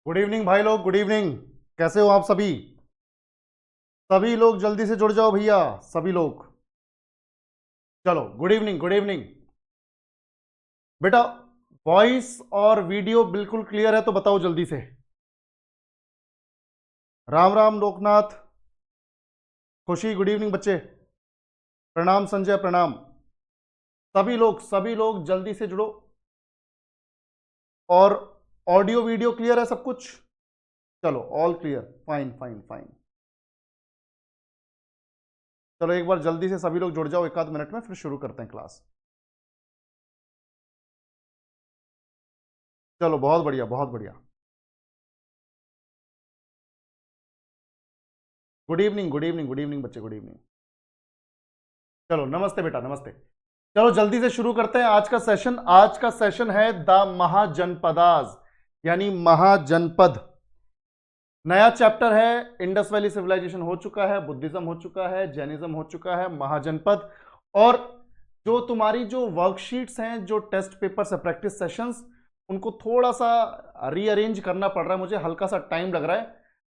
Good evening भाई लोग, good evening. कैसे हो आप सभी? सभी लोग जल्दी से जुड़ जाओ भैया, सभी लोग। चलो, गुड इवनिंग, गुड इवनिंग। बेटा, वॉइस और वीडियो बिल्कुल क्लियर है तो बताओ जल्दी से। राम राम लोकनाथ, खुशी, गुड इवनिंग बच्चे। प्रणाम संजय, प्रणाम। सभी लोग जल्दी से जुड़ो। और ऑडियो वीडियो क्लियर है सब कुछ? चलो, all clear, fine fine fine. चलो एक बार जल्दी से सभी लोग जुड़ जाओ, एक आध मिनट में फिर शुरू करते हैं क्लास। चलो, बहुत बढ़िया, बहुत बढ़िया। Good evening, good evening, good evening बच्चे, गुड इवनिंग। चलो, नमस्ते बेटा, नमस्ते। चलो जल्दी से शुरू करते हैं आज का सेशन। आज का सेशन है द महाजनपदास, यानी महाजनपद। नया चैप्टर है। इंडस वैली सिविलाइजेशन हो चुका है, बुद्धिज्म हो चुका है, जैनिज्म हो चुका है, महाजनपद। और जो तुम्हारी जो वर्कशीट्स हैं, जो टेस्ट पेपर्स है, प्रैक्टिस सेशंस, उनको थोड़ा सा रीअरेंज करना पड़ रहा है मुझे, हल्का सा टाइम लग रहा है।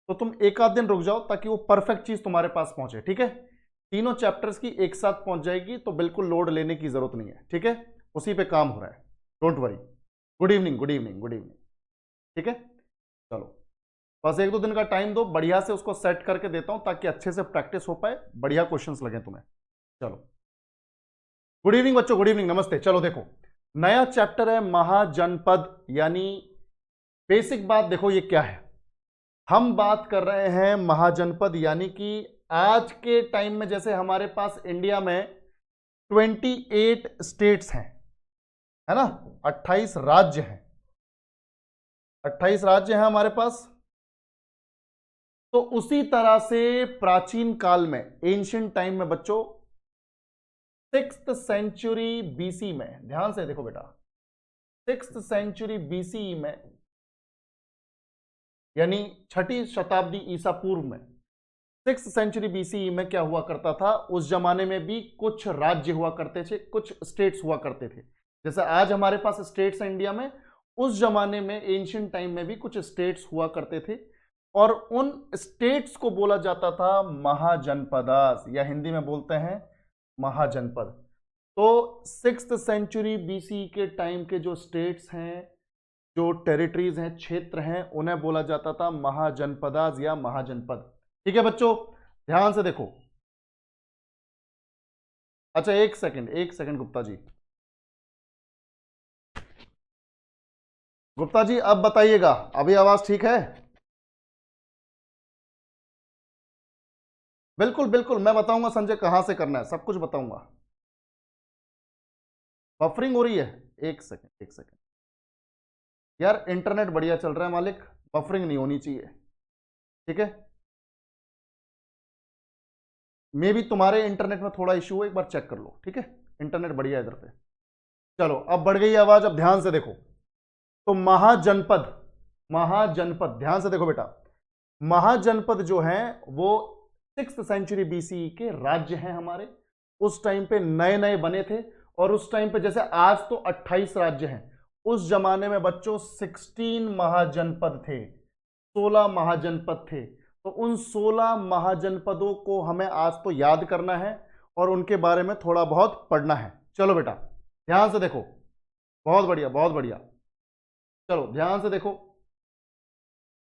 तो तुम एक आध दिन रुक जाओ ताकि वो परफेक्ट चीज तुम्हारे पास पहुंचे, ठीक है? तीनों चैप्टर्स की एक साथ पहुंच जाएगी तो बिल्कुल लोड लेने की जरूरत नहीं है, ठीक है? उसी पे काम हो रहा है, don't worry. Good evening, good evening, good evening. ठीक है, चलो बस एक दो दिन का टाइम दो, बढ़िया से उसको सेट करके देता हूं ताकि अच्छे से प्रैक्टिस हो पाए, बढ़िया क्वेश्चंस लगे तुम्हें। चलो, गुड इवनिंग बच्चों, गुड इवनिंग, नमस्ते। चलो देखो, नया चैप्टर है महाजनपद, यानी बेसिक बात देखो ये क्या है। हम बात कर रहे हैं महाजनपद, यानी कि आज के टाइम में जैसे हमारे पास इंडिया में 28 स्टेट्स हैं, है ना? 28 राज्य हैं, 28 राज्य हैं हमारे पास। तो उसी तरह से प्राचीन काल में, एंशियंट टाइम में बच्चों, 6th सेंचुरी बीसी में, ध्यान से देखो बेटा, 6th सेंचुरी बीसी में, यानी 6ठी शताब्दी ईसा पूर्व में, 6th सेंचुरी बीसी में क्या हुआ करता था? उस जमाने में भी कुछ राज्य हुआ करते थे, कुछ स्टेट्स हुआ करते थे। जैसे आज हमारे पास स्टेट्स हैं इंडिया में, उस जमाने में, एंशियंट टाइम में भी कुछ स्टेट्स हुआ करते थे। और उन स्टेट्स को बोला जाता था महाजनपदास, या हिंदी में बोलते हैं महाजनपद। तो 6th सेंचुरी बीसी के टाइम के जो स्टेट्स हैं, जो टेरिटरीज हैं, क्षेत्र हैं, उन्हें बोला जाता था महाजनपदास या महाजनपद। ठीक है बच्चों, ध्यान से देखो। अच्छा, एक सेकंड, एक सेकंड गुप्ता जी। गुप्ता जी अब बताइएगा, अभी आवाज ठीक है? बिल्कुल बिल्कुल, मैं बताऊंगा संजय कहां से करना है, सब कुछ बताऊंगा। बफरिंग हो रही है? एक सेकंड, एक सेकंड यार, इंटरनेट बढ़िया चल रहा है मालिक, बफरिंग नहीं होनी चाहिए, ठीक है? मे भी तुम्हारे इंटरनेट में थोड़ा इशू हो, एक बार चेक कर लो, ठीक है? इंटरनेट बढ़िया है इधर पे। चलो, अब बढ़ गई आवाज, अब ध्यान से देखो। तो महाजनपद, महाजनपद, ध्यान से देखो बेटा। महाजनपद जो है वो 6th सेंचुरी बीसी के राज्य हैं हमारे। उस टाइम पे नए नए बने थे, और उस टाइम पे जैसे आज तो 28 राज्य हैं, उस जमाने में बच्चों 16 महाजनपद थे, 16 महाजनपद थे। तो उन 16 महाजनपदों को हमें आज तो याद करना है और उनके बारे में थोड़ा बहुत पढ़ना है। चलो बेटा, ध्यान से देखो, बहुत बढ़िया, बहुत बढ़िया। चलो ध्यान से देखो।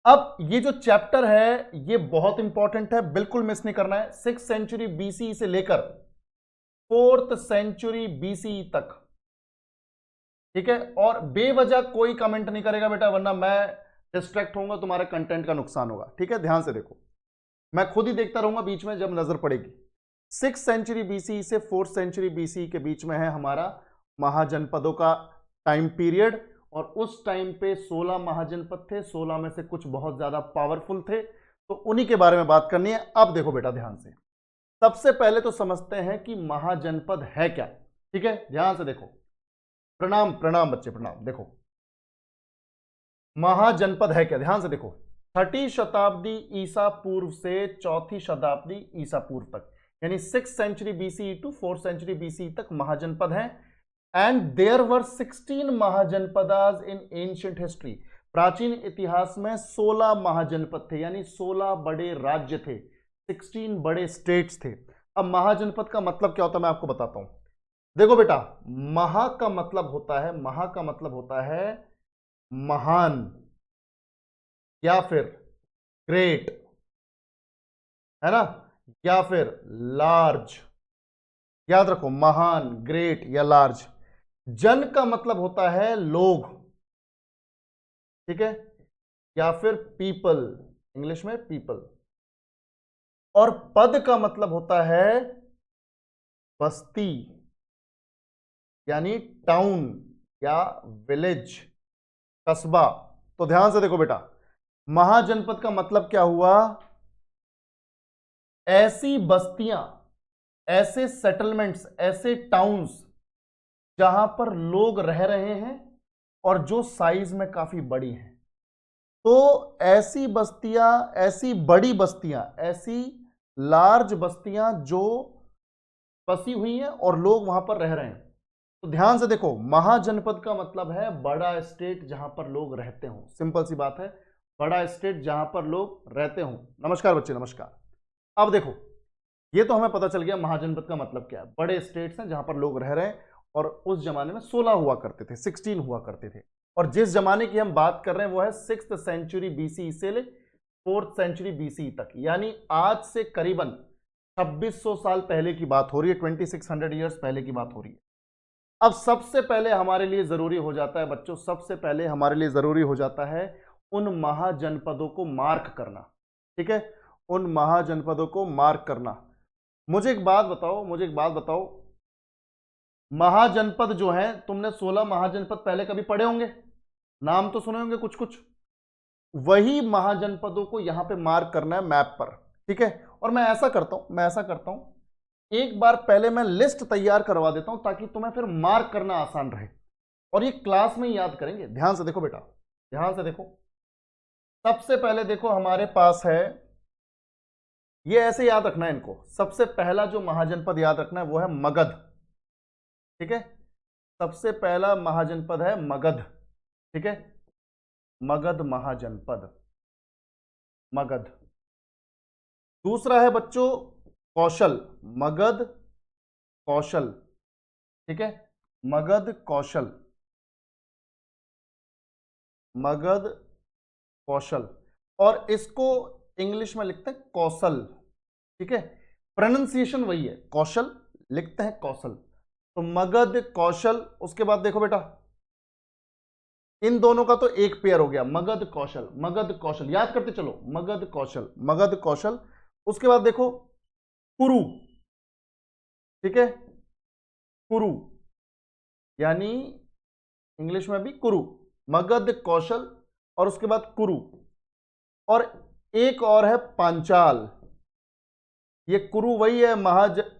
अब ये जो चैप्टर है ये बहुत इंपॉर्टेंट है, बिल्कुल मिस नहीं करना है। 6th सेंचुरी बीसी से लेकर 4th सेंचुरी बीसी तक, ठीक है? और बेवजह कोई कमेंट नहीं करेगा बेटा, वरना मैं डिस्ट्रैक्ट होऊंगा, तुम्हारे कंटेंट का नुकसान होगा, ठीक है? ध्यान से देखो, मैं खुद ही देखता रहूंगा बीच में जब नजर पड़ेगी। 6th सेंचुरी बीसी से 4th सेंचुरी बीसी के बीच में है हमारा महाजनपदों का टाइम पीरियड। और उस टाइम पे 16 महाजनपद थे, 16 में से कुछ बहुत ज्यादा पावरफुल थे, तो उन्हीं के बारे में बात करनी है। अब देखो बेटा ध्यान से, सबसे पहले तो समझते हैं कि महाजनपद है क्या, ठीक है? ध्यान से देखो। प्रणाम प्रणाम बच्चे, प्रणाम। देखो, महाजनपद है क्या, ध्यान से देखो। 6ठी शताब्दी ईसा पूर्व से 4थी शताब्दी ईसा पूर्व तक, यानी 6th century BC to 4th century BC तक महाजनपद है। And there were 16 mahajanapadas in ancient history. प्राचीन इतिहास में 16 महाजनपद थे, यानी 16 बड़े राज्य थे, 16 बड़े स्टेट्स थे। अब महाजनपद का मतलब क्या होता है मैं आपको बताता हूं। देखो बेटा, महा का मतलब होता है, महा का मतलब होता है महान या फिर ग्रेट, है ना, या फिर लार्ज। याद रखो, महान, ग्रेट या लार्ज। जन का मतलब होता है लोग, ठीक है, या फिर पीपल, इंग्लिश में पीपल। और पद का मतलब होता है बस्ती, यानी टाउन या विलेज, कस्बा। तो ध्यान से देखो बेटा, महाजनपद का मतलब क्या हुआ? ऐसी बस्तियां, ऐसे सेटलमेंट्स, ऐसे टाउन्स जहां पर लोग रह रहे हैं और जो साइज में काफी बड़ी हैं। तो ऐसी बस्तियां, ऐसी बड़ी बस्तियां, ऐसी लार्ज बस्तियां जो बसी हुई हैं और लोग वहां पर रह रहे हैं। तो ध्यान से देखो, महाजनपद का मतलब है बड़ा स्टेट जहां पर लोग रहते हो। सिंपल सी बात है, बड़ा स्टेट जहां पर लोग रहते हो। नमस्कार बच्चे, नमस्कार। अब देखो, ये तो हमें पता चल गया महाजनपद का मतलब क्या है। बड़े स्टेट्स हैं जहां पर लोग रह रहे हैं, और उस जमाने में 16 हुआ करते थे, 16 हुआ करते थे। और जिस जमाने की हम बात कर रहे हैं वो है 6th सेंचुरी बीसी से 4th सेंचुरी बीसी तक, यानी आज से करीबन 2600 साल पहले की बात हो रही है, 2600 ईयर्स पहले की बात हो रही है। अब सबसे पहले हमारे लिए जरूरी हो जाता है बच्चों, सबसे पहले हमारे लिए जरूरी हो जाता है उन महाजनपदों को मार्क करना, ठीक है, उन महाजनपदों को मार्क करना। मुझे एक बात बताओ, मुझे एक बात बताओ, महाजनपद जो है, तुमने 16 महाजनपद पहले कभी पढ़े होंगे, नाम तो सुने होंगे कुछ कुछ। वही महाजनपदों को यहां पे मार्क करना है मैप पर, ठीक है। और मैं ऐसा करता हूं, एक बार पहले मैं लिस्ट तैयार करवा देता हूं ताकि तुम्हें फिर मार्क करना आसान रहे, और ये क्लास में ही याद करेंगे। ध्यान से देखो बेटा, ध्यान से देखो। सबसे पहले देखो हमारे पास है, ये ऐसे याद रखना है इनको, सबसे पहला जो महाजनपद याद रखना है वो है मगध, ठीक है। सबसे पहला महाजनपद है मगध, ठीक है, मगध महाजनपद, मगध। दूसरा है बच्चों कौशल, मगध कौशल, ठीक है, मगध कौशल, मगध कौशल। और इसको इंग्लिश में लिखते हैं कौशल, ठीक है, प्रोनाउंसिएशन वही है, कौशल लिखते हैं कौशल। तो मगध कौशल। उसके बाद देखो बेटा, इन दोनों का तो एक पेयर हो गया, मगध कौशल, मगध कौशल, याद करते चलो, मगध कौशल, मगध कौशल। उसके बाद देखो कुरु, ठीक है, कुरु, यानी इंग्लिश में भी कुरु, मगध कौशल, और उसके बाद कुरु। और एक और है पांचाल। ये कुरु वही है,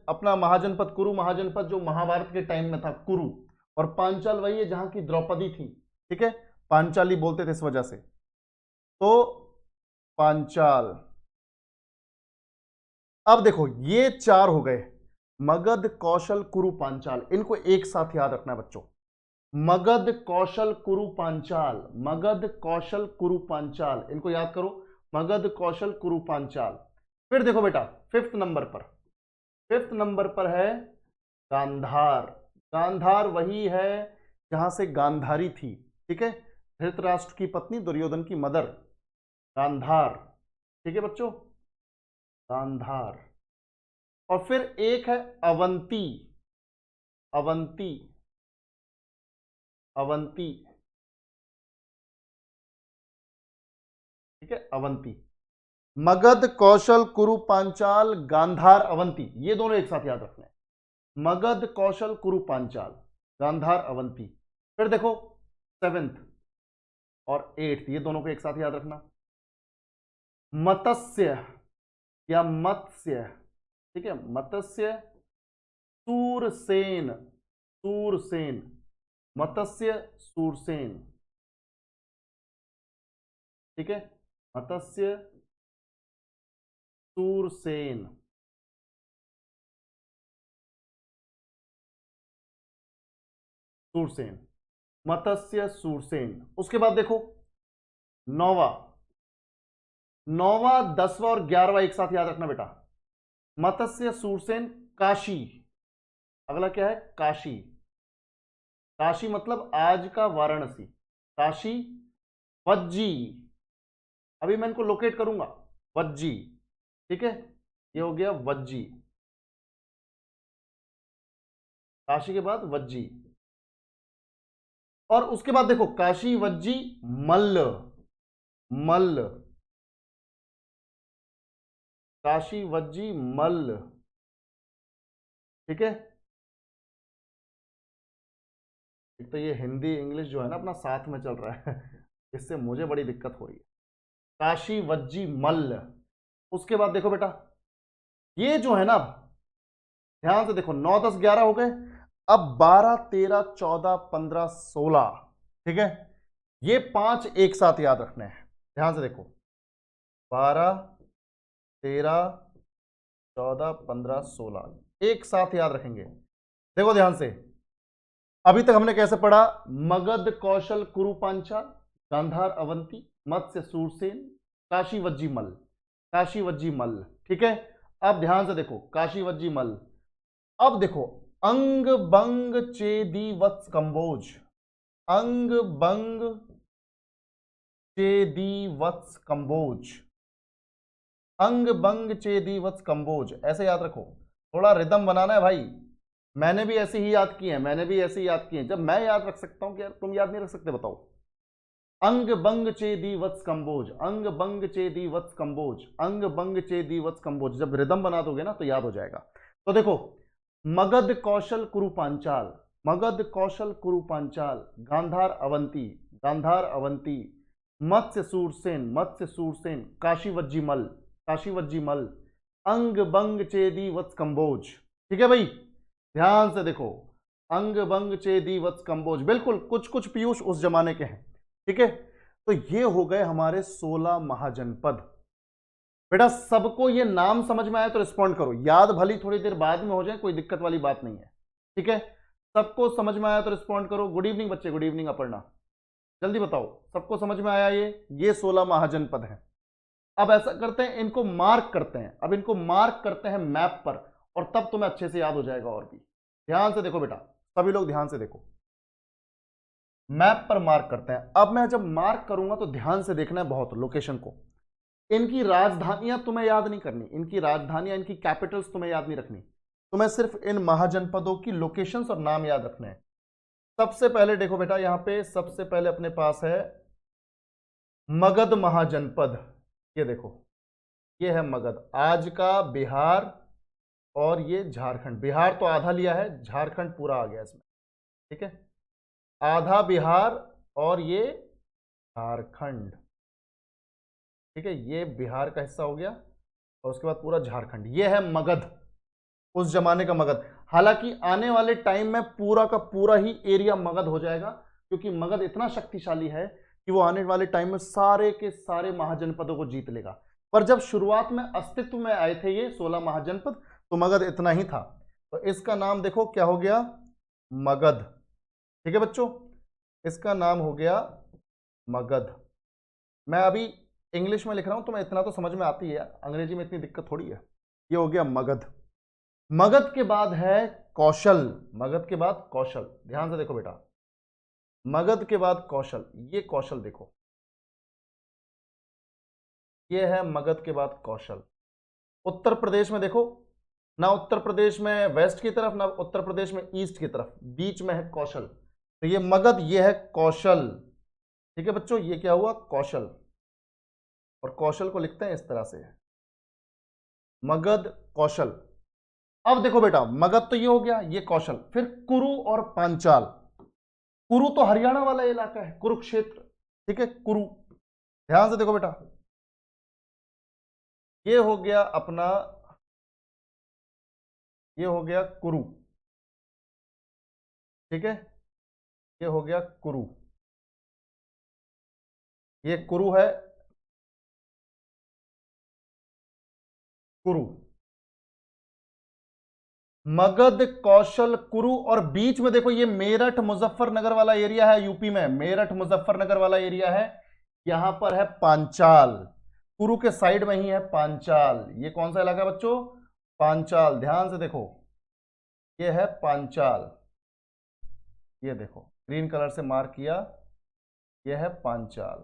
अपना महाजनपद, कुरु महाजनपद जो महाभारत के टाइम में था, कुरु। और पांचाल वही है जहां की द्रौपदी थी, ठीक है, पांचाली बोलते थे इस वजह से। तो पांचाल। अब देखो ये चार हो गए, मगध कौशल कुरु पांचाल, इनको एक साथ याद रखना है बच्चों। मगध कौशल कुरु पांचाल, मगध कौशल कुरु पांचाल, इनको याद करो, मगध कौशल कुरु पांचाल। फिर देखो बेटा, फिफ्थ नंबर पर, फिफ्थ नंबर पर है गांधार। गांधार वही है जहां से गांधारी थी, ठीक है, धृतराष्ट्र की पत्नी, दुर्योधन की मदर, गांधार, ठीक है बच्चों, गांधार। और फिर एक है अवंती, अवंती, अवंती, ठीक है, अवंती। मगध कौशल कुरु पांचाल, गांधार, अवंती, ये दोनों एक साथ याद रखना है, मगध कौशल कुरु पांचाल, गांधार, अवंती। फिर देखो सेवेंथ और एट्थ, ये दोनों को एक साथ याद रखना, मत्स्य या मत्स्य, ठीक है, मत्स्य, सूरसेन, सूरसेन, मत्स्य सूरसेन, ठीक है, मत्स्य सूरसेन। सूरसेन, मत्स्य सूरसेन। उसके बाद देखो नौवा, नौवा, 10वां और 11वां एक साथ याद रखना बेटा। मत्स्य, सूरसेन, काशी। अगला क्या है? काशी। काशी मतलब आज का वाराणसी। काशी, वज्जी। अभी मैं इनको लोकेट करूंगा। वज्जी, ठीक है, ये हो गया वज्जी। काशी के बाद वज्जी, और उसके बाद देखो काशी, वज्जी, मल्ल। मल्ल, काशी, वज्जी, मल्ल, ठीक है। एक तो ये हिंदी इंग्लिश जो है ना अपना साथ में चल रहा है इससे मुझे बड़ी दिक्कत हो रही है। काशी, वज्जी, मल्ल। उसके बाद देखो बेटा, ये जो है ना, ध्यान से देखो, 9 10 11 हो गए, अब 12 13 14 15 16, ठीक है। ये 5 एक साथ याद रखने हैं। ध्यान से देखो, 12 13 14 15 16 एक साथ याद रखेंगे। देखो ध्यान से, अभी तक हमने कैसे पढ़ा? मगध, कौशल, कुरु, पांचाल, गांधार, अवंती, मत्स्य, सूरसेन, काशी, वज्जी, मल्ल। काशी, वज्जी, मल्ल, ठीक है। अब ध्यान से देखो, काशी, वज्जी, मल्ल। अब देखो, अंग, बंग, चेदी, वत्स, कंबोज। अंग, बंग, चेदी, वत्स, कंबोज। अंग, बंग, चेदी, वत्स, कंबोज, ऐसे याद रखो। थोड़ा रिदम बनाना है भाई। मैंने भी ऐसे ही याद किए हैं, मैंने भी ऐसे ही याद किए हैं। जब मैं याद रख सकता हूं, क्या तुम याद नहीं रख सकते? बताओ। अंग, बंग, चेदी, वत्स, कंबोज। अंग, बंग, चेदी, वत्स, कंबोज। अंग, बंग, चेदी, वत्स, कंबोज। जब रिदम बना दोगे ना तो याद हो जाएगा। तो देखो, मगध, कौशल, कुरु, पांचाल। मगध, कौशल, कुरु, पांचाल। गांधार, अवंती। गांधार, अवंती। मत्स्य, सूरसेन। मत्स्य, सूरसेन। काशी, वज्जी, मल्ल। काशी, वज्जी, मल्ल। अंग, बंग, चेदी, वत्स, कंबोज, ठीक है भाई। ध्यान से देखो, अंग, बंग, चेदी, वत्स, कंबोज, बिल्कुल कुछ कुछ पीयूष उस जमाने के हैं, ठीक है। तो ये हो गए हमारे 16 महाजनपद। बेटा सबको ये नाम समझ में आया तो रिस्पॉन्ड करो, याद भली थोड़ी देर बाद में हो जाए, कोई दिक्कत वाली बात नहीं है, ठीक है। सबको समझ में आया तो रिस्पॉन्ड करो। गुड इवनिंग बच्चे, गुड इवनिंग अपर्णा, जल्दी बताओ सबको समझ में आया? ये 16 महाजनपद हैं। अब ऐसा करते हैं, इनको मार्क करते हैं। अब इनको मार्क करते हैं मैप पर, और तब तुम्हें अच्छे से याद हो जाएगा। और भी ध्यान से देखो बेटा, सभी लोग ध्यान से देखो, मैप पर मार्क करते हैं। अब मैं जब मार्क करूंगा तो ध्यान से देखना है बहुत लोकेशन को। इनकी राजधानियां तुम्हें याद नहीं करनी, इनकी राजधानियां, इनकी कैपिटल्स तुम्हें याद नहीं रखनी, तुम्हें सिर्फ इन महाजनपदों की लोकेशंस और नाम याद रखने हैं। सबसे पहले देखो बेटा, यहां पे सबसे पहले अपने पास है मगध महाजनपद। ये देखो, ये है मगध, आज का बिहार और ये झारखंड। बिहार तो आधा लिया है, झारखंड पूरा आ गया इसमें, ठीक है। आधा बिहार और ये झारखंड, ठीक है। ये बिहार का हिस्सा हो गया और उसके बाद पूरा झारखंड। ये है मगध, उस जमाने का मगध। हालांकि आने वाले टाइम में पूरा का पूरा ही एरिया मगध हो जाएगा, क्योंकि मगध इतना शक्तिशाली है कि वो आने वाले टाइम में सारे के सारे महाजनपदों को जीत लेगा। पर जब शुरुआत में अस्तित्व में आए थे ये 16 महाजनपद, तो मगध इतना ही था। तो इसका नाम देखो क्या हो गया? मगध, ठीक है बच्चों, इसका नाम हो गया मगध। मैं अभी इंग्लिश में लिख रहा हूं, तो मैं इतना तो समझ में आती है, अंग्रेजी में इतनी दिक्कत थोड़ी है। ये हो गया मगध। मगध के बाद है कौशल। मगध के बाद कौशल, ध्यान से देखो बेटा, मगध के बाद कौशल। ये कौशल देखो, ये है मगध के बाद कौशल। उत्तर प्रदेश में देखो ना, उत्तर प्रदेश में वेस्ट की तरफ, ना उत्तर प्रदेश में ईस्ट की तरफ, बीच में है कौशल। तो ये मगध, ये है कौशल, ठीक है बच्चों। ये क्या हुआ? कौशल। और कौशल को लिखते हैं इस तरह से, मगध, कौशल। अब देखो बेटा, मगध तो ये हो गया, ये कौशल। फिर कुरु और पांचाल। कुरु तो हरियाणा वाला इलाका है, कुरुक्षेत्र, ठीक है, कुरु। ध्यान से देखो बेटा, ये हो गया अपना, ये हो गया कुरु, ठीक है, ये हो गया कुरु। ये कुरु है, कुरु। मगध, कौशल, कुरु, और बीच में देखो ये मेरठ मुजफ्फरनगर वाला एरिया है यूपी में। मेरठ मुजफ्फरनगर वाला एरिया है, यहां पर है पांचाल, कुरु के साइड में ही है पांचाल। ये कौन सा इलाका है बच्चों? पांचाल। ध्यान से देखो, ये है पांचाल, ये देखो ग्रीन कलर से मार्क किया, ये है पांचाल।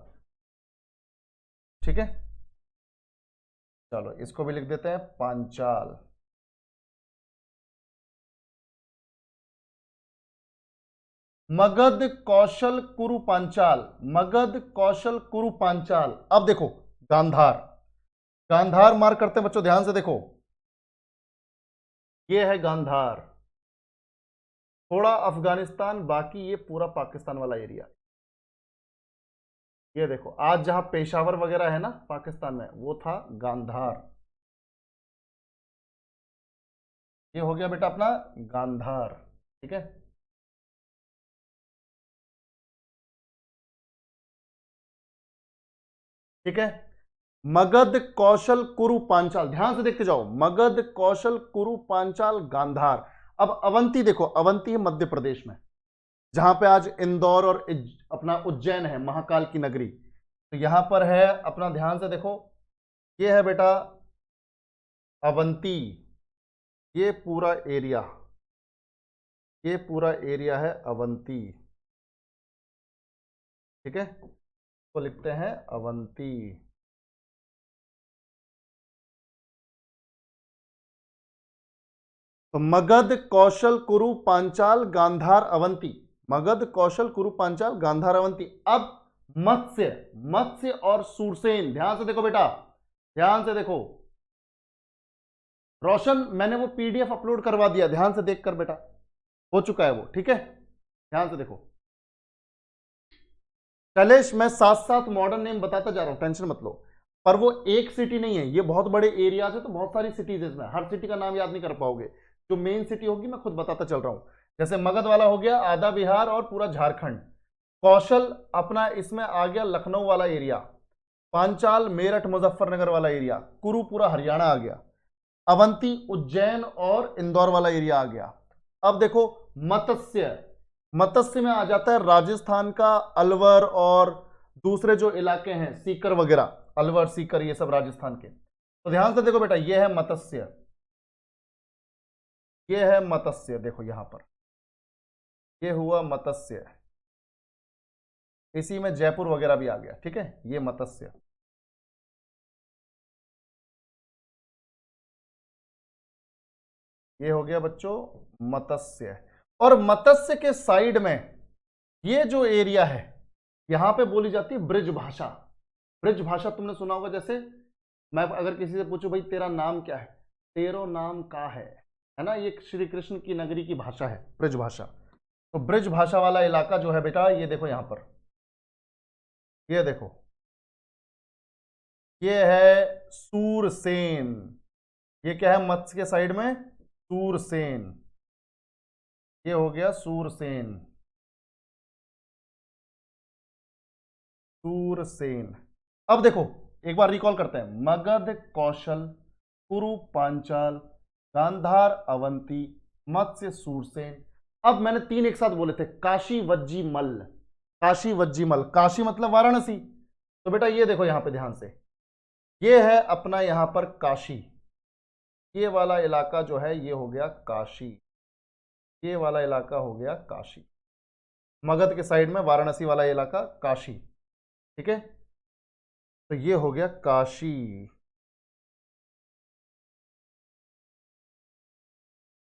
ठीक है, चलो इसको भी लिख देते हैं पांचाल। मगध कौशल कुरु पांचाल, मगध कौशल कुरु पांचाल। अब देखो गांधार, गांधार मार्क करते हैं बच्चों, ध्यान से देखो, ये है गांधार, थोड़ा अफगानिस्तान, बाकी ये पूरा पाकिस्तान वाला एरिया। ये देखो आज जहां पेशावर वगैरह है ना पाकिस्तान में, वो था गांधार। ये हो गया बेटा अपना गांधार। ठीक है, ठीक है। मगध कौशल कुरु पांचाल, ध्यान से देखते जाओ, मगध कौशल कुरु पांचाल गांधार। अब अवंती देखो, अवंती है मध्य प्रदेश में, जहां पे आज इंदौर और अपना उज्जैन है, महाकाल की नगरी। तो यहां पर है अपना, ध्यान से देखो, ये है बेटा अवंती, ये पूरा एरिया, ये पूरा एरिया है अवंती। ठीक है, तो लिखते हैं अवंती। तो मगध कौशल कुरु पांचाल गांधार अवंती, मगध कौशल कुरु पांचाल गांधार अवंती। अब मत्स्य, मत्स्य और सूरसेन, ध्यान से देखो बेटा, ध्यान से देखो रोशन, मैंने वो पीडीएफ अपलोड करवा दिया, ध्यान से देखकर बेटा, हो चुका है वो। ठीक है, ध्यान से देखो कलेश, मैं साथ साथ मॉडर्न नेम बताता जा रहा हूं, टेंशन मत लो। पर वो एक सिटी नहीं है, ये बहुत बड़े एरियाज है, तो बहुत सारी सिटीज है इसमें, हर सिटी का नाम याद नहीं कर पाओगे। जो मेन सिटी होगी मैं खुद बताता चल रहा हूं। जैसे मगध वाला हो गया आधा बिहार और पूरा झारखंड, कौशल अपना इसमें आ गया लखनऊ वाला एरिया, पांचाल मेरठ मुजफ्फरनगर वाला एरिया, कुरु पूरा हरियाणा आ गया, अवंती उज्जैन और इंदौर वाला एरिया आ गया। अब देखो मत्स्य, मत्स्य में आ जाता है राजस्थान का अलवर और दूसरे जो इलाके हैं सीकर वगैरह, अलवर सीकर ये सब राजस्थान के। तो ध्यान से देखो बेटा, ये है मत्स्य, ये है मत्स्य, देखो यहां पर ये हुआ मत्स्य, इसी में जयपुर वगैरह भी आ गया। ठीक है, ये मत्स्य। ये हो गया बच्चों मत्स्य। और मत्स्य के साइड में ये जो एरिया है, यहां पे बोली जाती है ब्रिज भाषा। ब्रिज भाषा तुमने सुना होगा, जैसे मैं अगर किसी से पूछूं भाई तेरा नाम क्या है, तेरो नाम का है ना, ये श्री कृष्ण की नगरी की भाषा है ब्रिज भाषा। तो ब्रिज भाषा वाला इलाका जो है बेटा, ये देखो यहां पर, ये देखो, ये है सूरसेन। ये क्या है मत्स्य के साइड में? सूरसेन। ये हो गया सूरसेन, सूरसेन। अब देखो एक बार रिकॉल करते हैं, मगध कौशल कुरु पांचाल गांधार अवंती मत्स्य सूरसेन। अब मैंने तीन एक साथ बोले थे, काशी वज्जी मल्ल, काशी वज्जी मल्ल, काशी मतलब वाराणसी। तो बेटा ये देखो यहां पे ध्यान से, ये है अपना यहां पर काशी, ये वाला इलाका जो है ये हो गया काशी, ये वाला इलाका हो गया काशी, मगध के साइड में वाराणसी वाला इलाका काशी। ठीक है, तो ये हो गया काशी,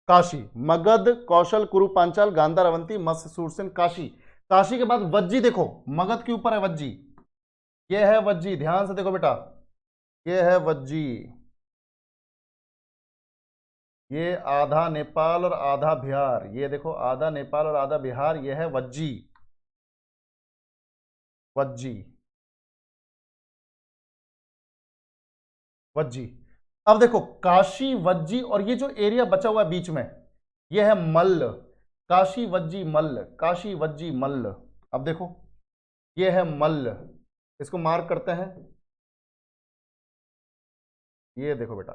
काशी, मगध कौशल कुरु पांचाल गांधार अवंती मत्स्य सूरसेन काशी। काशी के बाद वज्जी देखो, मगध के ऊपर है वज्जी, ये है वज्जी, ध्यान से देखो बेटा, ये है वज्जी, ये आधा नेपाल और आधा बिहार, ये देखो आधा नेपाल और आधा बिहार, ये है वज्जी, वज्जी, वज्जी। अब देखो काशी वज्जी, और ये जो एरिया बचा हुआ है बीच में, ये है मल्ल, काशी वज्जी मल्ल, काशी वज्जी मल्ल। अब देखो ये है मल्ल, इसको मार्क करते हैं, ये देखो बेटा,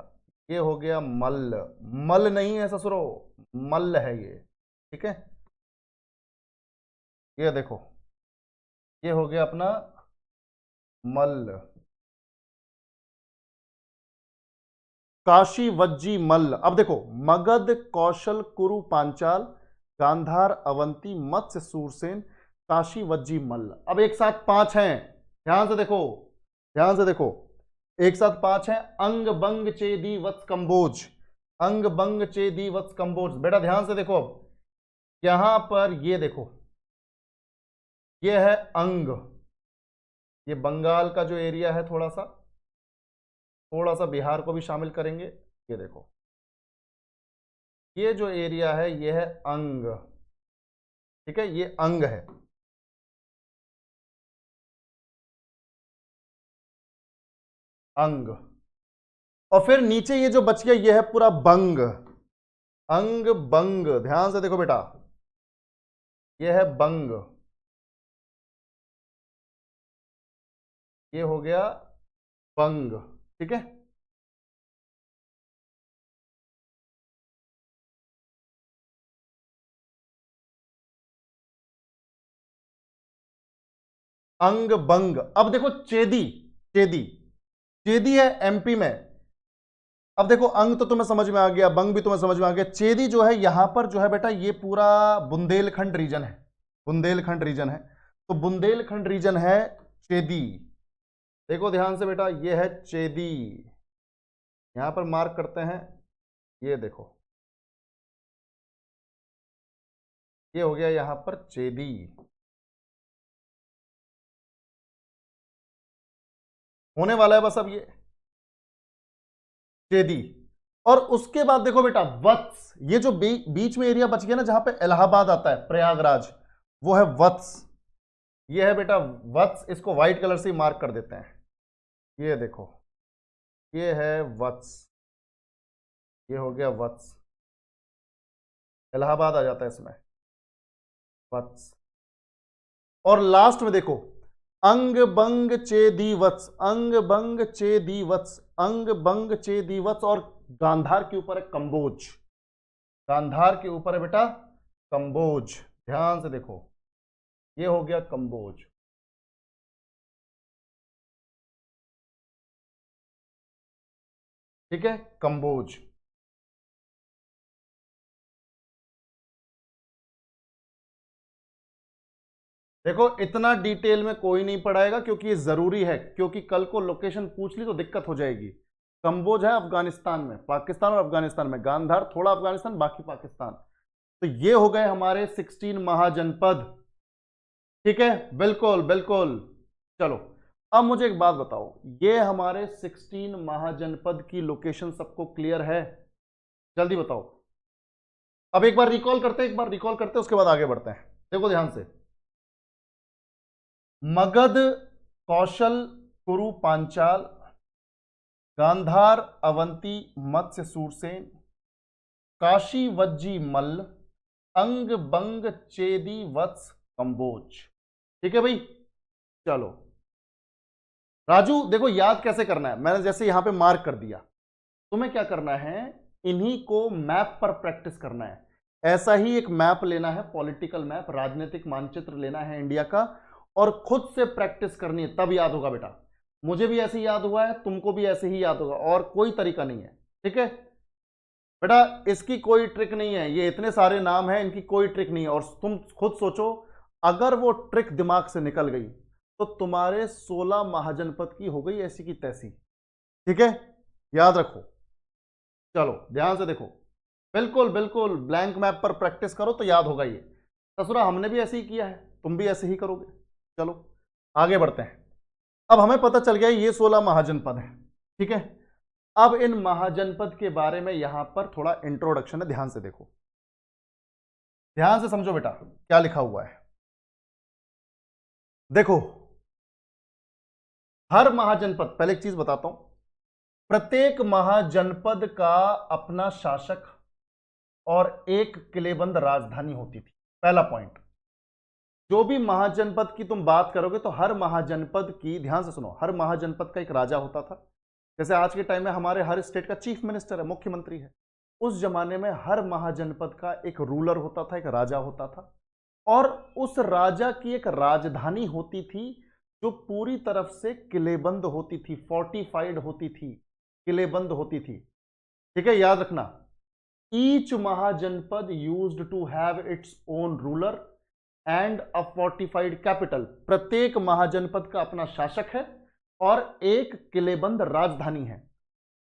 ये हो गया मल्ल, मल नहीं है ससुरो, मल्ल है ये। ठीक है, ये देखो, ये हो गया अपना मल्ल, काशी वज्जी मल्ल। अब देखो, मगध, कौशल, कुरु, पांचाल, गांधार, अवंती, मत्स्य, सूरसेन, काशी वज्जी मल्ल। अब एक साथ पांच हैं, ध्यान से देखो, ध्यान से देखो, एक साथ पांच हैं। अंग बंग चेदी वत्स कंबोज, अंग बंग चेदी वत्स कंबोज। बेटा ध्यान से देखो, अब यहां पर ये देखो, ये है अंग, ये बंगाल का जो एरिया है, थोड़ा सा बिहार को भी शामिल करेंगे। ये देखो, ये जो एरिया है ये है अंग, ठीक है, ये अंग है। अंग, और फिर नीचे ये जो बच गया ये है पूरा बंग, अंग बंग। ध्यान से देखो बेटा, ये है बंग, ये हो गया बंग, ठीक है। अंग बंग। अब देखो चेदी, चेदी, चेदी है एमपी में। अब देखो, अंग तो तुम्हें समझ में आ गया, बंग भी तुम्हें समझ में आ गया। चेदी जो है यहां पर जो है बेटा, ये पूरा बुंदेलखंड रीजन है, बुंदेलखंड रीजन है। तो बुंदेलखंड रीजन है चेदी। देखो ध्यान से बेटा, ये है चेदी, यहां पर मार्क करते हैं। ये देखो, ये हो गया यहां पर चेदी, होने वाला है बस अब ये चेदी। और उसके बाद देखो बेटा वत्स, ये जो बीच में एरिया बच गया ना, जहां पे इलाहाबाद आता है, प्रयागराज, वो है वत्स। ये है बेटा वत्स, इसको व्हाइट कलर से मार्क कर देते हैं। ये देखो, ये है वत्स, ये हो गया वत्स, इलाहाबाद आ जाता है इसमें, वत्स। और लास्ट में देखो, अंग बंग चेदी वत्स, अंग बंग चेदी वत्स, अंग बंग चेदी वत्स। और गांधार के ऊपर है कंबोज, गांधार के ऊपर है बेटा कंबोज। ध्यान से देखो, ये हो गया कंबोज, ठीक है, कंबोज। देखो इतना डिटेल में कोई नहीं पढ़ाएगा, क्योंकि ये जरूरी है, क्योंकि कल को लोकेशन पूछ ली तो दिक्कत हो जाएगी। कंबोज है अफगानिस्तान में, पाकिस्तान और अफगानिस्तान में, गांधार थोड़ा अफगानिस्तान बाकी पाकिस्तान। तो ये हो गए हमारे 16 महाजनपद, ठीक है, बिल्कुल बिल्कुल। चलो, अब मुझे एक बात बताओ, ये हमारे 16 महाजनपद की लोकेशन सबको क्लियर है? जल्दी बताओ। अब एक बार रिकॉल करते हैं, एक बार रिकॉल करते हैं, उसके बाद आगे बढ़ते हैं। देखो ध्यान से, मगध, कौशल, कुरु, पांचाल, गांधार, अवंती, मत्स्य, सूरसेन, काशी वज्जी मल्ल, अंग बंग चेदी वत्स कंबोज। ठीक है भाई, चलो राजू देखो, याद कैसे करना है, मैंने जैसे यहां पे मार्क कर दिया, तुम्हें क्या करना है, इन्हीं को मैप पर प्रैक्टिस करना है। ऐसा ही एक मैप लेना है, पॉलिटिकल मैप, राजनीतिक मानचित्र लेना है इंडिया का, और खुद से प्रैक्टिस करनी है, तब याद होगा बेटा। मुझे भी ऐसे ही याद हुआ है, तुमको भी ऐसे ही याद होगा, और कोई तरीका नहीं है, ठीक है बेटा। इसकी कोई ट्रिक नहीं है, ये इतने सारे नाम हैं, इनकी कोई ट्रिक नहीं है। और तुम खुद सोचो, अगर वो ट्रिक दिमाग से निकल गई तो तुम्हारे 16 महाजनपद की हो गई ऐसी की तैसी, ठीक है, याद रखो। चलो ध्यान से देखो, बिल्कुल बिल्कुल ब्लैंक मैप पर प्रैक्टिस करो तो याद होगा ये। ससुरा हमने भी ऐसे ही किया है, तुम भी ऐसे ही करोगे। चलो आगे बढ़ते हैं। अब हमें पता चल गया ये 16 महाजनपद है, ठीक है। अब इन महाजनपद के बारे में यहां पर थोड़ा इंट्रोडक्शन है, ध्यान से देखो, ध्यान से समझो बेटा क्या लिखा हुआ है। देखो, हर महाजनपद, पहले एक चीज बताता हूं, प्रत्येक महाजनपद का अपना शासक और एक किलेबंद राजधानी होती थी। पहला पॉइंट, जो भी महाजनपद की तुम बात करोगे तो हर महाजनपद की, ध्यान से सुनो, हर महाजनपद का एक राजा होता था। जैसे आज के टाइम में हमारे हर स्टेट का चीफ मिनिस्टर है, मुख्यमंत्री है, उस जमाने में हर महाजनपद का एक रूलर होता था, एक राजा होता था, और उस राजा की एक राजधानी होती थी, जो पूरी तरफ से किलेबंद होती थी, फोर्टिफाइड होती थी, किलेबंद होती थी। ठीक है, याद रखना, each mahajanapada used to have its own ruler and a fortified capital. प्रत्येक महाजनपद का अपना शासक है और एक किलेबंद राजधानी है।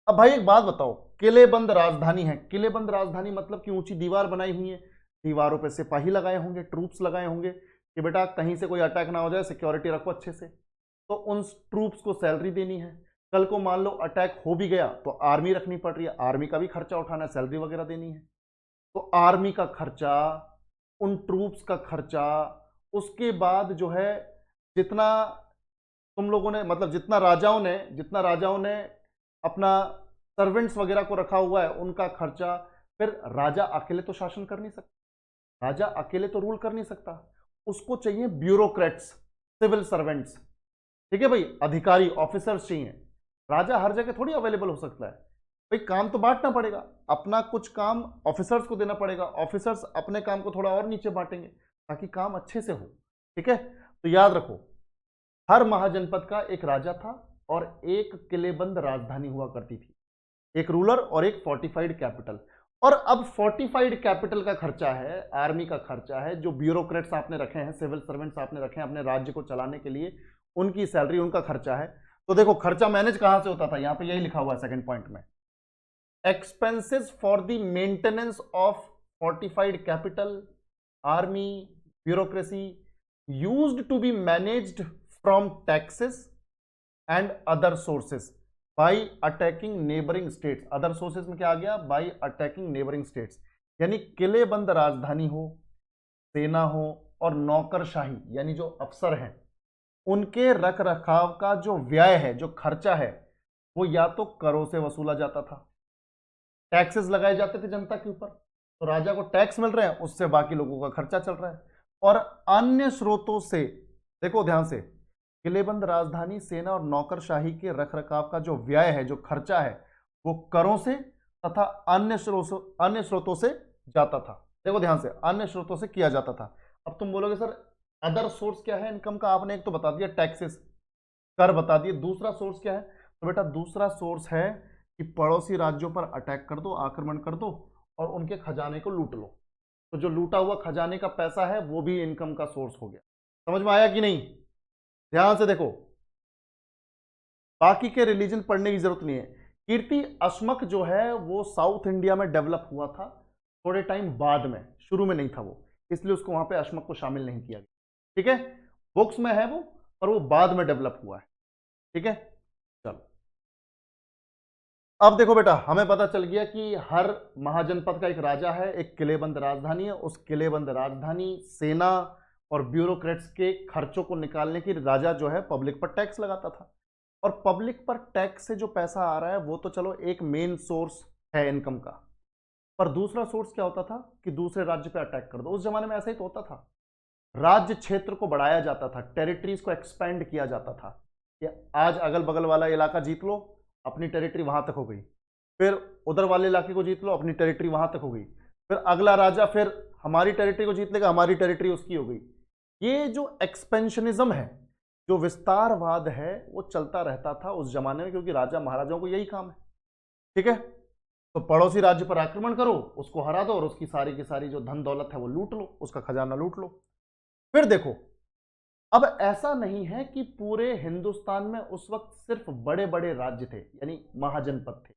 अब भाई एक बात बताओ, किलेबंद राजधानी है, किलेबंद राजधानी मतलब कि ऊंची दीवार बनाई हुई है, दीवारों पे सिपाही लगाए होंगे, ट्रूप्स लगाए होंगे कि बेटा कहीं से कोई अटैक ना हो जाए, सिक्योरिटी रखो अच्छे से। तो उन ट्रूप्स को सैलरी देनी है। कल को मान लो अटैक हो भी गया तो आर्मी रखनी पड़ रही है, आर्मी का भी खर्चा उठाना है, सैलरी वगैरह देनी है। तो आर्मी का खर्चा, उन ट्रूप्स का खर्चा, उसके बाद जो है जितना तुम लोगों ने मतलब जितना राजाओं ने अपना सर्वेंट्स वगैरह को रखा हुआ है उनका खर्चा। फिर राजा अकेले तो शासन कर नहीं सकता, राजा अकेले तो रूल कर नहीं सकता, उसको चाहिए ब्यूरोक्रेट्स, सिविल सर्वेंट्स। ठीक है भाई, अधिकारी ऑफिसर्स चाहिए। राजा हर जगह थोड़ी अवेलेबल हो सकता है भाई, काम तो बांटना पड़ेगा, अपना कुछ काम ऑफिसर्स को देना पड़ेगा, ऑफिसर्स अपने काम को थोड़ा और नीचे बांटेंगे ताकि काम अच्छे से हो। ठीक है, तो याद रखो हर महाजनपद का एक राजा था और एक किलेबंद राजधानी हुआ करती थी, एक रूलर और एक फोर्टिफाइड कैपिटल। और अब फोर्टिफाइड कैपिटल का खर्चा है, आर्मी का खर्चा है, जो ब्यूरोक्रेट्स आपने रखे हैं, सिविल सर्वेंट्स आपने रखे हैं अपने राज्य को चलाने के लिए, उनकी सैलरी, उनका खर्चा है। तो देखो खर्चा मैनेज कहां से होता था, यहां पे यही लिखा हुआ है सेकंड पॉइंट में, expenses for the maintenance of fortified capital, army, bureaucracy used to be managed from taxes and other sources by attacking neighbouring states. Other sources में क्या आ गया, बाई अटैकिंग नेबरिंग स्टेट्स। यानी किलेबंद राजधानी हो, सेना हो और नौकरशाही यानी जो अफसर हैं, उनके रख रखाव का जो व्यय है, जो खर्चा है, वो या तो करों से वसूला जाता था, टैक्सेस लगाए जाते थे जनता के ऊपर, तो राजा को टैक्स मिल रहे हैं, उससे बाकी लोगों का खर्चा चल रहा है, और अन्य स्रोतों से, देखो ध्यान से, किलेबंद राजधानी, सेना और नौकरशाही के रखरखाव का जो व्यय है, जो खर्चा है, वो करों से तथा अन्य स्रोतों से जाता था। देखो ध्यान से, अन्य स्रोतों से किया जाता था। अब तुम बोलोगे सर अदर सोर्स क्या है इनकम का, आपने एक तो बता दिया टैक्सेस, कर बता दिए, दूसरा सोर्स क्या है, तो बेटा दूसरा सोर्स है कि पड़ोसी राज्यों पर अटैक कर दो, आक्रमण कर दो और उनके खजाने को लूट लो। तो जो लूटा हुआ खजाने का पैसा है वो भी इनकम का सोर्स हो गया। समझ में आया कि नहीं? ध्यान से देखो, बाकी के रिलीजन पढ़ने की जरूरत नहीं है। कीर्ति अश्मक जो है वो साउथ इंडिया में डेवलप हुआ था थोड़े टाइम बाद में, शुरू में नहीं था वो, इसलिए उसको वहां पे अश्मक को शामिल नहीं किया गया। ठीक है, बुक्स में है वो, पर वो बाद में डेवलप हुआ है। ठीक है, चलो अब देखो बेटा, हमें पता चल गया कि हर महाजनपद का एक राजा है, एक किलेबंद राजधानी है, उस किलेबंद राजधानी, सेना और ब्यूरोक्रेट्स के खर्चों को निकालने की राजा जो है पब्लिक पर टैक्स लगाता था। और पब्लिक पर टैक्स से जो पैसा आ रहा है वो तो चलो एक मेन सोर्स है इनकम का, पर दूसरा सोर्स क्या होता था कि दूसरे राज्य पे अटैक कर दो। उस जमाने में ऐसा ही तो होता था, राज्य क्षेत्र को बढ़ाया जाता था, टेरिटरीज को एक्सपेंड किया जाता था कि आज अगल बगल वाला इलाका जीत लो, अपनी टेरिटरी वहां तक हो गई, फिर उधर वाले इलाके को जीत लो, अपनी टेरिटरी वहां तक हो गई, फिर अगला राजा फिर हमारी टेरिटरी को जीत लेगा, हमारी टेरिटरी उसकी हो गई। ये जो एक्सपेंशनिज्म है, जो विस्तारवाद है, वो चलता रहता था उस जमाने में, क्योंकि राजा महाराजाओं को यही काम है। ठीक है, तो पड़ोसी राज्य पर आक्रमण करो, उसको हरा दो और उसकी सारी की सारी जो धन दौलत है वो लूट लो, उसका खजाना लूट लो। फिर देखो, अब ऐसा नहीं है कि पूरे हिंदुस्तान में उस वक्त सिर्फ बड़े बड़े राज्य थे यानी महाजनपद थे,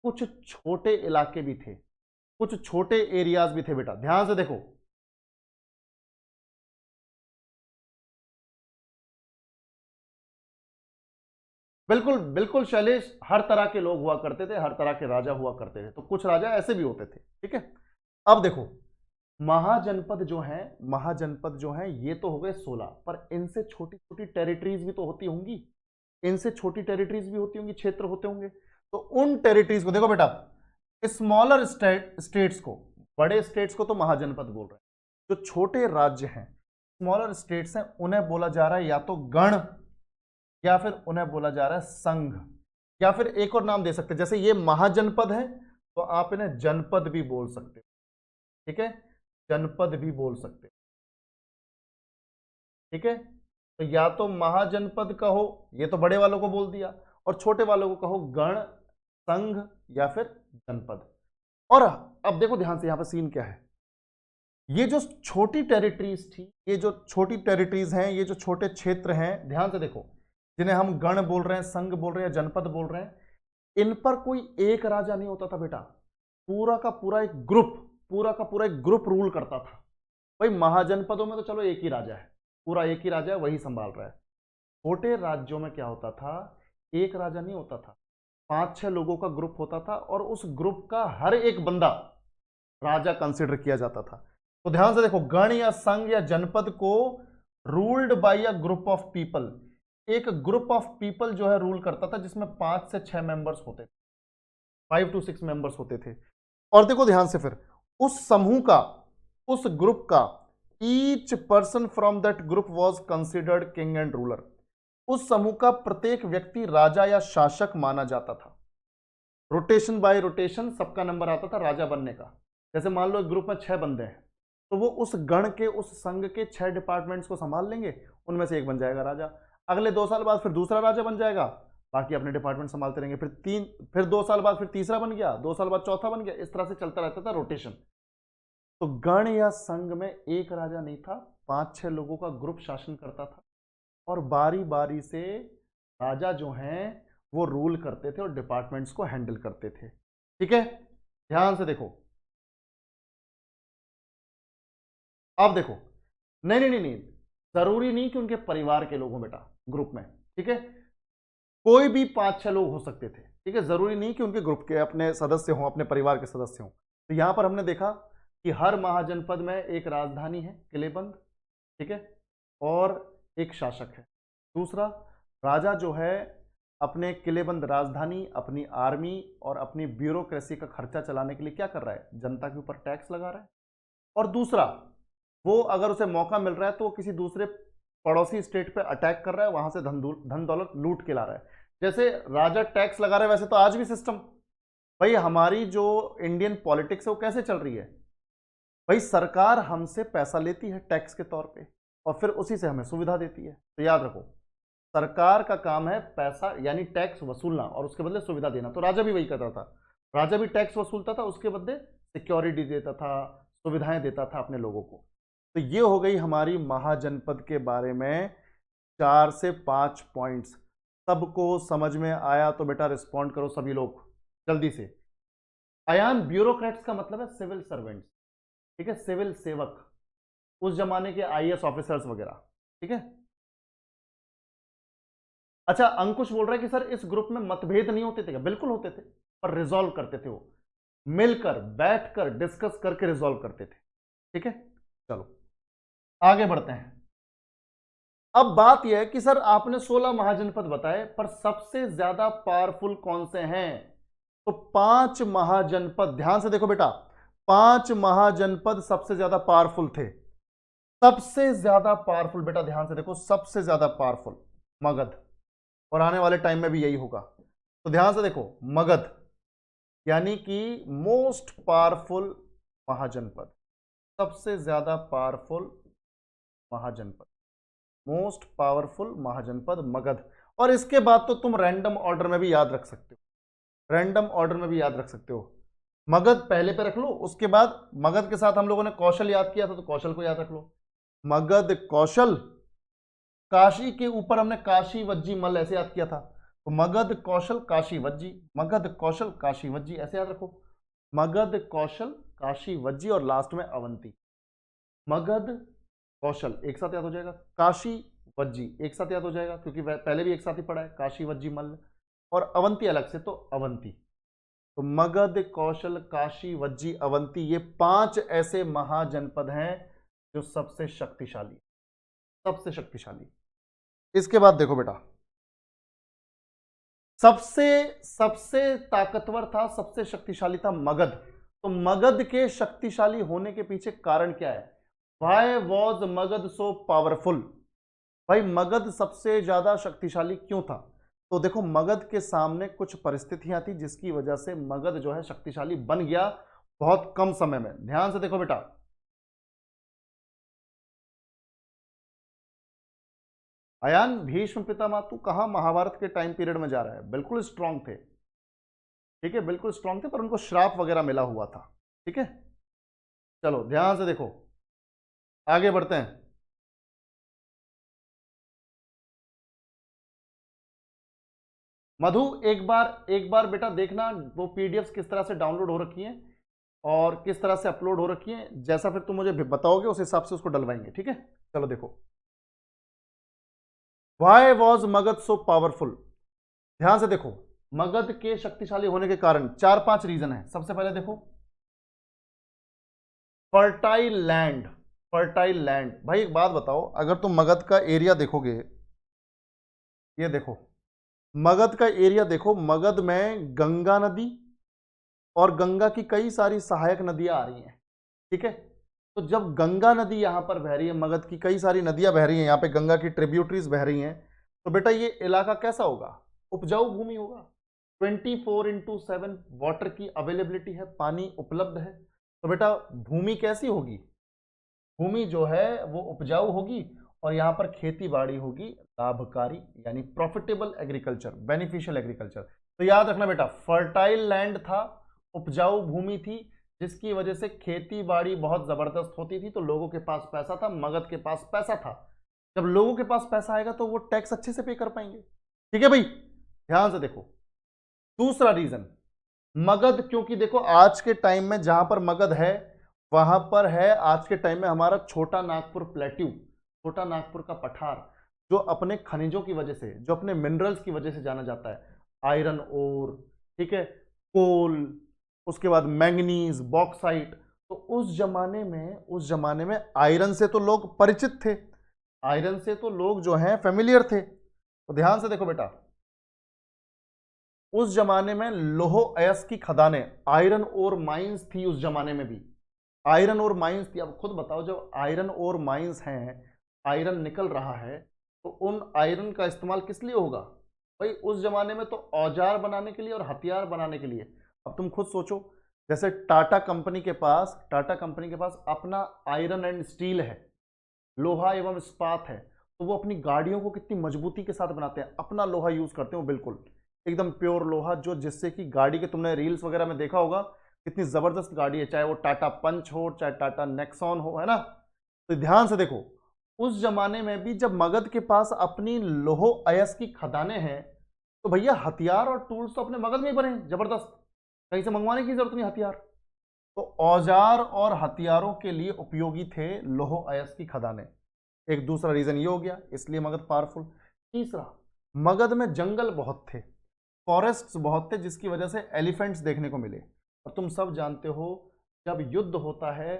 कुछ छोटे इलाके भी थे, कुछ छोटे एरियाज भी थे। बेटा ध्यान से देखो, बिल्कुल बिल्कुल शैलेश, हर तरह के लोग हुआ करते थे, हर तरह के राजा हुआ करते थे, तो कुछ राजा ऐसे भी होते थे। ठीक है, अब देखो, महाजनपद जो है ये तो हो गए 16, पर इनसे छोटी छोटी टेरिटरीज भी तो होती होंगी, इनसे छोटी टेरिटरीज भी होती होंगी, क्षेत्र होते होंगे। तो उन टेरिटरीज को देखो बेटा, स्मॉलर स्टेट्स को, बड़े स्टेट्स को तो महाजनपद बोल रहे हैं, जो छोटे राज्य हैं, स्मॉलर स्टेट्स हैं, उन्हें बोला जा रहा है या तो गण, या फिर उन्हें बोला जा रहा है संघ, या फिर एक और नाम दे सकते हैं, जैसे ये महाजनपद है तो आप इन्हें जनपद भी बोल सकते हो। ठीक है, जनपद भी बोल सकते हो। ठीक है, तो या तो महाजनपद कहो, ये तो बड़े वालों को बोल दिया, और छोटे वालों को कहो गण, संघ या फिर जनपद। और अब देखो ध्यान से, यहां पर सीन क्या है, ये जो छोटी टेरिटरीज थी, ये जो छोटी टेरिटरीज हैं, ये जो छोटे क्षेत्र हैं, ध्यान से देखो, जिन्हें हम गण बोल रहे हैं, संघ बोल रहे हैं, जनपद बोल रहे हैं, इन पर कोई एक राजा नहीं होता था बेटा, पूरा का पूरा एक ग्रुप, पूरा का पूरा एक ग्रुप रूल करता था। भाई महाजनपदों में तो चलो एक ही राजा है, पूरा एक ही राजा है, वही संभाल रहा है। छोटे राज्यों में क्या होता था, एक राजा नहीं होता था, 5-6 लोगों का ग्रुप होता था, और उस ग्रुप का हर एक बंदा राजा कंसिडर किया जाता था। तो ध्यान से देखो, गण या संघ या जनपद को ruled by a group of people, एक ग्रुप ऑफ पीपल जो है रूल करता था, जिसमें 5 से 6 मेंबर्स होते थे, 5 to 6 मेंबर्स होते थे। और देखो ध्यान से, फिर उस समूह का, उस ग्रुप का, each person from that group was considered king and ruler, उस समूह का प्रत्येक व्यक्ति राजा या शासक माना जाता था। रोटेशन बाय रोटेशन सबका नंबर आता था राजा बनने का। जैसे मान लो एक ग्रुप में 6 बंदे हैं, तो वो उस गण के, उस संघ के 6 डिपार्टमेंट्स को संभाल लेंगे, उनमें से एक बन जाएगा राजा। अगले 2 साल बाद फिर दूसरा राजा बन जाएगा, बाकी अपने डिपार्टमेंट संभालते रहेंगे। फिर 2 साल बाद फिर तीसरा बन गया, 2 साल बाद चौथा बन गया, इस तरह से चलता रहता था रोटेशन। तो गण या संघ में एक राजा नहीं था, 5-6 लोगों का ग्रुप शासन करता था, और बारी बारी से राजा जो हैं वो रूल करते थे और डिपार्टमेंट्स को हैंडल करते थे। ठीक है, ध्यान से देखो, अब देखो, नहीं नहीं नहीं नहीं, जरूरी नहीं कि उनके परिवार के लोग हों बेटा ग्रुप में। ठीक है, कोई भी 5-6 लोग हो सकते थे। ठीक है, जरूरी नहीं कि उनके ग्रुप के अपने सदस्य हों, अपने परिवार के सदस्य हों। तो यहां पर हमने देखा कि हर महाजनपद में एक राजधानी है, किलेबंद, ठीक है, और एक शासक है। दूसरा, राजा जो है अपने किलेबंद राजधानी, अपनी आर्मी और अपनी ब्यूरोक्रेसी का खर्चा चलाने के लिए क्या कर रहा है, जनता के ऊपर टैक्स लगा रहा है। और दूसरा, वो अगर उसे मौका मिल रहा है तो वो किसी दूसरे पड़ोसी स्टेट पे अटैक कर रहा है, वहां से धन दौलत लूट के ला रहा है। जैसे राजा टैक्स लगा रहा है, वैसे तो आज भी सिस्टम, भाई हमारी जो इंडियन पॉलिटिक्स है वो कैसे चल रही है, भाई सरकार हमसे पैसा लेती है टैक्स के तौर पे, और फिर उसी से हमें सुविधा देती है। तो याद रखो, सरकार का काम है पैसा यानी टैक्स वसूलना और उसके बदले सुविधा देना। तो राजा भी वही करता था, राजा भी टैक्स वसूलता था, उसके बदले सिक्योरिटी देता था, सुविधाएं देता था अपने लोगों को। तो ये हो गई हमारी महाजनपद के बारे में 4 से 5 पॉइंट्स। सबको समझ में आया तो बेटा रिस्पॉन्ड करो सभी लोग जल्दी से। अयान, ब्यूरोक्रेट्स का मतलब है सिविल सर्वेंट्स, ठीक है, सिविल सेवक, उस जमाने के आईएएस ऑफिसर्स वगैरह। ठीक है, अच्छा अंकुश बोल रहा है कि सर इस ग्रुप में मतभेद नहीं होते थे क्या? बिल्कुल होते थे, पर रिजॉल्व करते थे, वो मिलकर बैठकर डिस्कस करके रिजॉल्व करते थे। ठीक है, चलो आगे बढ़ते हैं। अब बात यह है कि सर आपने 16 महाजनपद बताए, पर सबसे ज्यादा पावरफुल कौन से हैं? तो 5 महाजनपद, ध्यान से देखो बेटा, 5 महाजनपद सबसे ज्यादा पावरफुल थे। सबसे ज्यादा पावरफुल बेटा ध्यान से देखो, सबसे ज्यादा पावरफुल मगध, और आने वाले टाइम में भी यही होगा। तो ध्यान से देखो, मगध यानी कि मोस्ट पावरफुल महाजनपद, सबसे ज्यादा पावरफुल महाजनपद, मोस्ट पावरफुल महाजनपद मगध। और इसके बाद तो तुम रैंडम ऑर्डर में भी याद रख सकते हो, रैंडम ऑर्डर में भी याद रख सकते हो। मगध पहले पे रख लो, उसके बाद मगध के साथ हम लोगों ने कौशल याद किया था, तो कौशल को याद रख लो। मगध कौशल, काशी के ऊपर हमने काशी वज्जी मल ऐसे याद किया था, तो मगध कौशल काशी वज्जी, मगध कौशल काशी वज्जी ऐसे याद रखो। मगध कौशल काशी वज्जी और लास्ट में अवंती। मगध कौशल एक साथ याद हो जाएगा, काशी वज्जी एक साथ याद हो जाएगा, क्योंकि पहले भी एक साथ ही पढ़ा है, काशी वज्जी मल्ल, और अवंती अलग से, तो अवंती। तो मगध कौशल काशी वज्जी अवंती, ये 5 ऐसे महाजनपद हैं जो सबसे शक्तिशाली, सबसे शक्तिशाली। इसके बाद देखो बेटा, सबसे सबसे ताकतवर था, सबसे शक्तिशाली था मगध। तो मगध के शक्तिशाली होने के पीछे कारण क्या है? Why was Magadh so powerful? भाई मगध सबसे ज्यादा शक्तिशाली क्यों था? तो देखो, मगध के सामने कुछ परिस्थितियां थी जिसकी वजह से मगध जो है शक्तिशाली बन गया बहुत कम समय में। ध्यान से देखो बेटा, अयान, भीष्म पितामह कहाँ महाभारत के टाइम पीरियड में जा रहा है, बिल्कुल स्ट्रांग थे, ठीक है, बिल्कुल स्ट्रांग थे, पर उनको श्राप वगैरह मिला हुआ था, ठीक है। चलो ध्यान से देखो, आगे बढ़ते हैं। मधु, एक बार बेटा देखना वो पीडीएफ्स किस तरह से डाउनलोड हो रखी हैं और किस तरह से अपलोड हो रखी हैं, जैसा फिर तुम मुझे बताओगे उस हिसाब से उसको डलवाएंगे, ठीक है। चलो देखो, why was Magadh so powerful. ध्यान से देखो, मगध के शक्तिशाली होने के कारण 4-5 रीजन है। सबसे पहले देखो, फर्टाइल लैंड। फर्टाइल लैंड, भाई एक बात बताओ, अगर तुम मगध का एरिया देखोगे, ये देखो मगध का एरिया देखो, मगध में गंगा नदी और गंगा की कई सारी सहायक नदियां आ रही हैं, ठीक है। तो जब गंगा नदी यहां पर बह रही है, मगध की कई सारी नदियां बह रही हैं, यहां पे गंगा की ट्रिब्यूटरीज बह रही हैं, तो बेटा ये इलाका कैसा होगा, उपजाऊ भूमि होगा। 24/7 वाटर की अवेलेबिलिटी है, पानी उपलब्ध है, तो बेटा भूमि कैसी होगी, भूमि जो है वो उपजाऊ होगी और यहां पर खेती बाड़ी होगी लाभकारी, यानी प्रॉफिटेबल एग्रीकल्चर, बेनिफिशियल एग्रीकल्चर। तो याद रखना बेटा, फर्टाइल लैंड था, उपजाऊ भूमि थी, जिसकी वजह से खेती बाड़ी बहुत जबरदस्त होती थी, तो लोगों के पास पैसा था, मगध के पास पैसा था। जब लोगों के पास पैसा आएगा तो वो टैक्स अच्छे से पे कर पाएंगे, ठीक है भाई। ध्यान से देखो, दूसरा रीजन, मगध, क्योंकि देखो आज के टाइम में जहां पर मगध है वहां पर है आज के टाइम में हमारा छोटा नागपुर प्लेट्यू, छोटा नागपुर का पठार, जो अपने खनिजों की वजह से, जो अपने मिनरल्स की वजह से जाना जाता है, आयरन ओर, ठीक है, कोल, उसके बाद मैंगनीज, बॉक्साइट। तो उस जमाने में आयरन से तो लोग परिचित थे, आयरन से तो लोग जो हैं फेमिलियर थे। तो ध्यान से देखो बेटा, उस जमाने में लोह अयस्क की खदानें, आयरन ओर माइंस थी, उस जमाने में भी आयरन ओर माइंस थी। अब खुद बताओ, जब आयरन ओर माइंस हैं, आयरन निकल रहा है, तो उन आयरन का इस्तेमाल किस लिए होगा भाई, उस जमाने में तो औजार बनाने के लिए और हथियार बनाने के लिए। अब तुम खुद सोचो, जैसे टाटा कंपनी के पास अपना आयरन एंड स्टील है, लोहा एवं इस्पात है, तो वो अपनी गाड़ियों को कितनी मजबूती के साथ बनाते हैं, अपना लोहा यूज करते हो, बिल्कुल एकदम प्योर लोहा, जो जिससे कि गाड़ी के, तुमने रील्स वगैरह में देखा होगा कितनी जबरदस्त गाड़ी है, चाहे वो टाटा पंच हो, चाहे टाटा नेक्सॉन हो, है ना। तो ध्यान से देखो, उस जमाने में भी जब मगध के पास अपनी लोह अयस्क की खदानें हैं, तो भैया हथियार और टूल्स तो अपने मगध में ही बने, जबरदस्त, कहीं से मंगवाने की जरूरत नहीं हथियार। तो औजार और हथियारों के लिए उपयोगी थे लोह अयस्क की खदानें। एक दूसरा रीजन ये हो गया, इसलिए मगध पावरफुल। तीसरा, मगध में जंगल बहुत थे, फॉरेस्ट्स बहुत थे, जिसकी वजह से एलिफेंट्स देखने को मिले। और तुम सब जानते हो, जब युद्ध होता है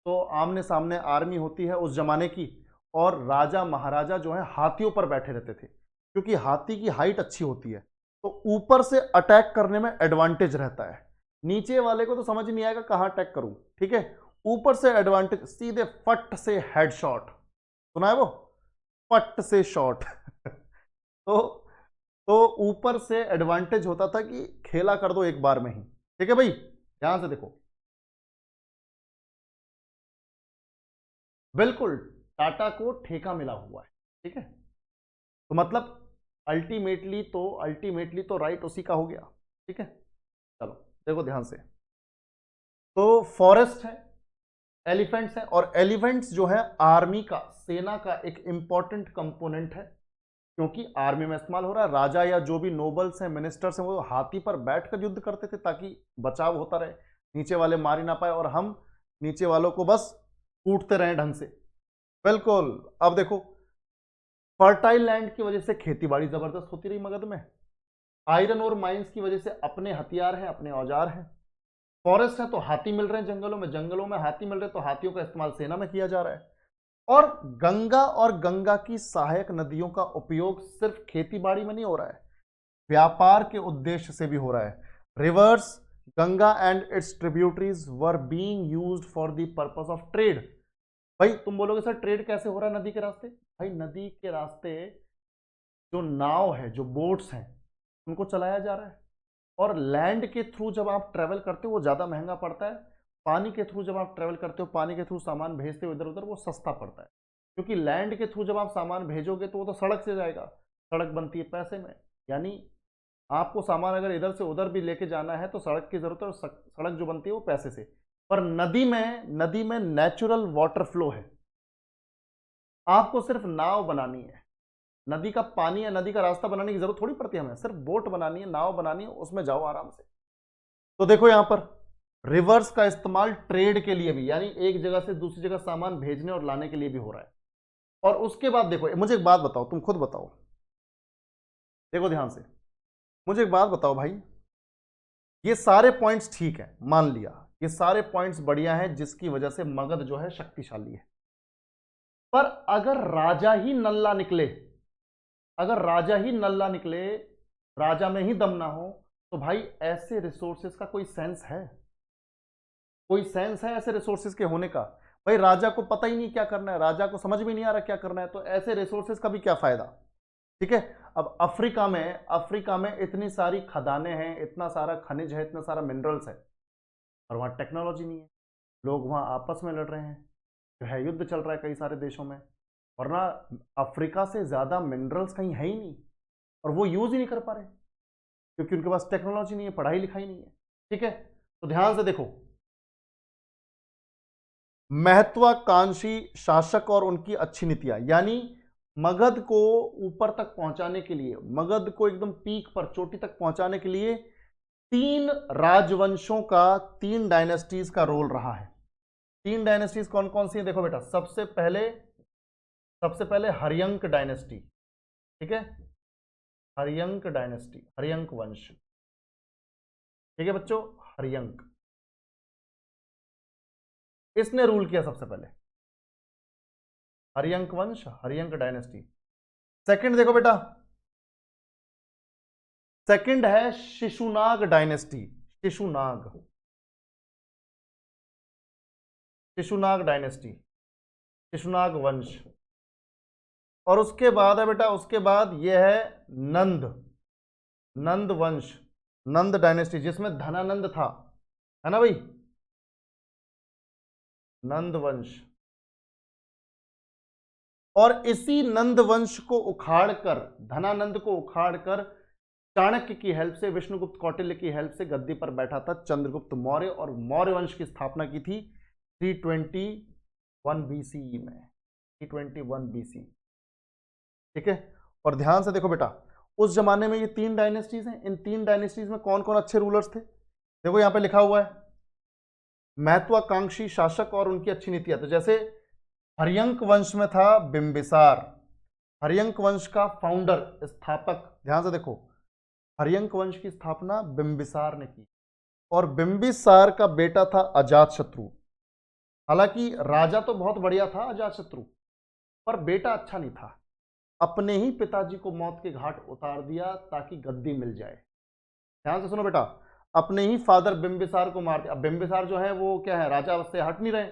तो आमने सामने आर्मी होती है उस जमाने की, और राजा महाराजा जो है हाथियों पर बैठे रहते थे, क्योंकि हाथी की हाइट अच्छी होती है, तो ऊपर से अटैक करने में एडवांटेज रहता है। नीचे वाले को तो समझ नहीं आएगा कहां अटैक करूं, ठीक है, ऊपर से एडवांटेज, सीधे फट से हेडशॉट, सुना है वो, फट से शॉट तो तो ऊपर से एडवांटेज होता था कि खेला कर दो एक बार में ही, ठीक है भाई। ध्यान से देखो, बिल्कुल टाटा को ठेका मिला हुआ है, ठीक है, तो मतलब अल्टीमेटली तो राइट उसी का हो गया, ठीक है। चलो देखो ध्यान से, तो फॉरेस्ट है, एलिफेंट्स है, और एलिफेंट्स जो है आर्मी का, सेना का एक इंपॉर्टेंट कंपोनेंट है, क्योंकि आर्मी में इस्तेमाल हो रहा है। राजा या जो भी नोबल्स हैं, मिनिस्टर्स हैं, वो हाथी पर बैठकर युद्ध करते थे ताकि बचाव होता रहे, नीचे वाले मार ही ना पाए और हम नीचे वालों को बस कूटते रहे ढंग से, बिल्कुल। अब देखो, फर्टाइल लैंड की वजह से खेती बाड़ी जबरदस्त होती रही मगध में, आयरन और माइंस की वजह से अपने हथियार हैं, अपने औजार हैं, फॉरेस्ट है तो हाथी मिल रहे हैं जंगलों में, जंगलों में हाथी मिल रहे हैं, तो हाथियों का इस्तेमाल सेना में किया जा रहा है। और गंगा की सहायक नदियों का उपयोग सिर्फ खेती बाड़ी में नहीं हो रहा है, व्यापार के उद्देश्य से भी हो रहा है। Reverse Ganga and its tributaries were being used for the purpose of trade. भाई तुम बोलोगे सर ट्रेड कैसे हो रहा है नदी के रास्ते, भाई नदी के रास्ते जो नाव है, जो बोट्स हैं, उनको चलाया जा रहा है। और लैंड के थ्रू जब आप ट्रेवल करते हो वो ज़्यादा महंगा पड़ता है, पानी के थ्रू जब आप ट्रेवल करते हो, पानी के थ्रू सामान भेजते हो इधर उधर, वो सस्ता पड़ता है। क्योंकि लैंड के थ्रू जब आप सामान भेजोगे तो वो तो सड़क से जाएगा, सड़क बनती है पैसे में, यानी आपको सामान अगर इधर से उधर भी लेके जाना है तो सड़क की जरूरत है, और सड़क जो बनती है वो पैसे से। पर नदी में नेचुरल वाटर फ्लो है, आपको सिर्फ नाव बनानी है, नदी का पानी या नदी का रास्ता बनाने की जरूरत थोड़ी पड़ती है हमें, सिर्फ बोट बनानी है, नाव बनानी है, उसमें जाओ आराम से। तो देखो यहां पर रिवर्स का इस्तेमाल ट्रेड के लिए भी, यानी एक जगह से दूसरी जगह सामान भेजने और लाने के लिए भी हो रहा है। और उसके बाद देखो, मुझे एक बात बताओ, तुम खुद बताओ, देखो ध्यान से, मुझे एक बात बताओ भाई, ये सारे पॉइंट्स ठीक है, मान लिया ये सारे पॉइंट्स बढ़िया हैं, जिसकी वजह से मगध जो है शक्तिशाली है। पर अगर राजा ही नल्ला निकले, अगर राजा ही नल्ला निकले, राजा में ही दम ना हो, तो भाई ऐसे रिसोर्सेज का कोई सेंस है? कोई सेंस है ऐसे रिसोर्सेज के होने का? भाई राजा को पता ही नहीं क्या करना है, राजा को समझ में नहीं आ रहा क्या करना है, तो ऐसे रिसोर्सेज का भी क्या फायदा? ठीक है। अब अफ्रीका में इतनी सारी खदानें हैं, इतना सारा खनिज है, इतना सारा मिनरल्स है, और वहां टेक्नोलॉजी नहीं है, लोग वहां आपस में लड़ रहे हैं, जो है युद्ध चल रहा है कई सारे देशों में, वरना अफ्रीका से ज्यादा मिनरल्स कहीं है ही नहीं, और वो यूज ही नहीं कर पा रहे क्योंकि उनके पास टेक्नोलॉजी नहीं है, पढ़ाई लिखाई नहीं है। ठीक है, तो ध्यान से देखो, महत्वाकांक्षी शासक और उनकी अच्छी नीतियां, यानी मगध को ऊपर तक पहुंचाने के लिए, मगध को एकदम पीक पर, चोटी तक पहुंचाने के लिए तीन राजवंशों का, तीन डायनेस्टीज का रोल रहा है। तीन डायनेस्टीज कौन कौन सी हैं? देखो बेटा, सबसे पहले हर्यंक डायनेस्टी, ठीक है, हर्यंक डायनेस्टी, हर्यंक वंश, ठीक है बच्चों, हर्यंक, इसने रूल किया सबसे पहले, हर्यंक वंश, हर्यंक डायनेस्टी। सेकंड देखो बेटा, सेकंड है शिशुनाग डायनेस्टी, शिशुनाग, शिशुनाग डायनेस्टी, शिशुनाग वंश। और उसके बाद है बेटा, उसके बाद यह है नंद, नंद वंश, नंद डायनेस्टी, जिसमें धनानंद था, है ना भाई, नंद वंश। और इसी नंद वंश को उखाड़कर, धनानंद को उखाड़कर, चाणक्य की हेल्प से, विष्णुगुप्त कौटिल्य की हेल्प से गद्दी पर बैठा था चंद्रगुप्त मौर्य, और मौर्य वंश की स्थापना की थी 321 बीसी में, 321 बीसी। ठीक है, और ध्यान से देखो बेटा, उस जमाने में ये तीन डायनेस्टीज हैं, इन तीन डायनेस्टीज में कौन कौन अच्छे रूलर्स थे? देखो यहां पे लिखा हुआ है महत्वाकांक्षी शासक और उनकी अच्छी नीतियां। तो जैसे हर्यंक वंश में था बिंबिसार, हर्यंक वंश का फाउंडर, स्थापक, ध्यान से देखो, हर्यंक वंश की स्थापना बिंबिसार ने की, और बिंबिसार का बेटा था अजातशत्रु। हालांकि राजा तो बहुत बढ़िया था अजातशत्रु, पर बेटा अच्छा नहीं था, अपने ही पिताजी को मौत के घाट उतार दिया ताकि गद्दी मिल जाए। ध्यान से सुनो बेटा, अपने ही फादर बिंबिसार को मार दिया। अब बिंबिसार जो है वो क्या है, राजा से हट नहीं रहे,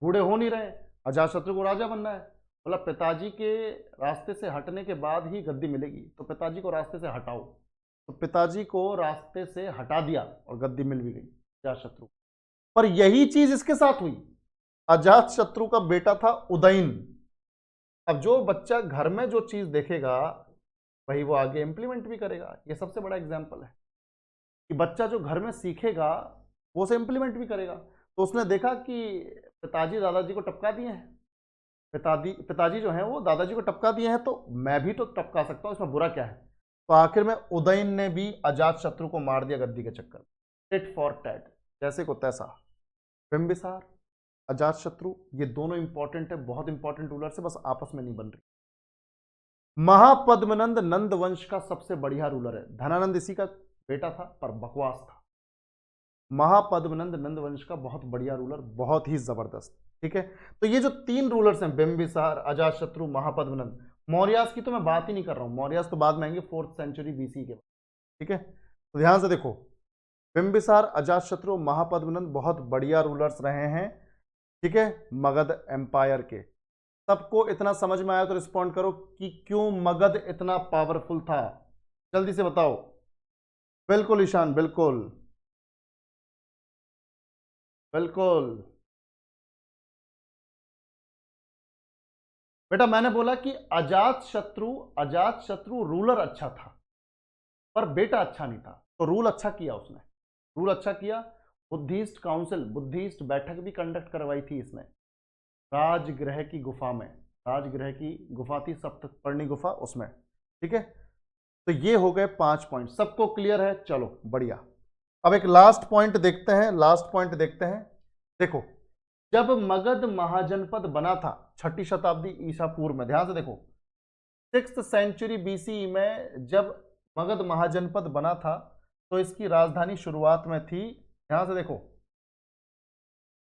बूढ़े हो नहीं रहे, अजातशत्रु को राजा बनना है, बोला पिताजी के रास्ते से हटने के बाद ही गद्दी मिलेगी, तो पिताजी को रास्ते से हटाओ। तो पिताजी को रास्ते से हटा दिया और गद्दी मिल भी गई अजातशत्रु। पर यही चीज इसके साथ हुई, अजातशत्रु का बेटा था उदयन। अब जो बच्चा घर में जो चीज देखेगा वही वो आगे इंप्लीमेंट भी करेगा, ये सबसे बड़ा एग्जाम्पल है कि बच्चा जो घर में सीखेगा वो उसे इंप्लीमेंट भी करेगा। तो उसने देखा कि पिताजी दादाजी को टपका दिए हैं, पिताजी जो है वो दादाजी को टपका दिए हैं, तो मैं भी तो टपका सकता हूं, इसमें बुरा क्या है? तो आखिर में उदयन ने भी अजातशत्रु को मार दिया गद्दी के चक्कर, टिट फॉर टैट, जैसे को तैसा। बिंबिसार, अजातशत्रु, ये दोनों इंपॉर्टेंट है, बहुत इंपॉर्टेंट रूलर से, बस आपस में नहीं बन रही। महापद्मनंद नंद वंश का सबसे बढ़िया रूलर है, धनानंद इसी का बेटा था पर बकवास था। महापद्मनंद नंद वंश का बहुत बढ़िया रूलर, बहुत ही जबरदस्त। ठीक है, तो ये जो तीन रूलर्स हैं, बिंबिसार, अजातशत्रु, महापद्मनंद, मौर्यास की तो मैं बात ही नहीं कर रहा हूं, मौर्यास तो बाद में आएंगे 4th सेंचुरी बीसी के बाद। ठीक है, तो ध्यान से देखो, बिंबिसार, अजातशत्रु, महापद्मनंद बहुत बढ़िया रूलर्स रहे हैं, ठीक है, मगध एम्पायर के। सबको इतना समझ में आया तो रिस्पॉन्ड करो कि क्यों मगध इतना पावरफुल था, जल्दी से बताओ। बिल्कुल ईशान, बिल्कुल बिल्कुल। बेटा मैंने बोला कि अजात शत्रु रूलर अच्छा था, पर बेटा अच्छा नहीं था, तो रूल अच्छा किया उसने, रूल अच्छा किया। बुद्धिस्ट काउंसिल, बुद्धिस्ट बैठक भी कंडक्ट करवाई थी इसने राजगृह की गुफा में, राजगृह की गुफा थी सप्तपर्णी गुफा, उसमें। ठीक है, तो ये हो गए 5 पॉइंट, सबको क्लियर है? चलो बढ़िया। अब एक लास्ट पॉइंट देखते हैं, लास्ट पॉइंट देखते हैं। देखो, जब मगध महाजनपद बना था 6ठी शताब्दी ईसा पूर्व में, ध्यान से देखो, 6th सेंचुरी बीसी में जब मगध महाजनपद बना था, तो इसकी राजधानी शुरुआत में थी, ध्यान से देखो,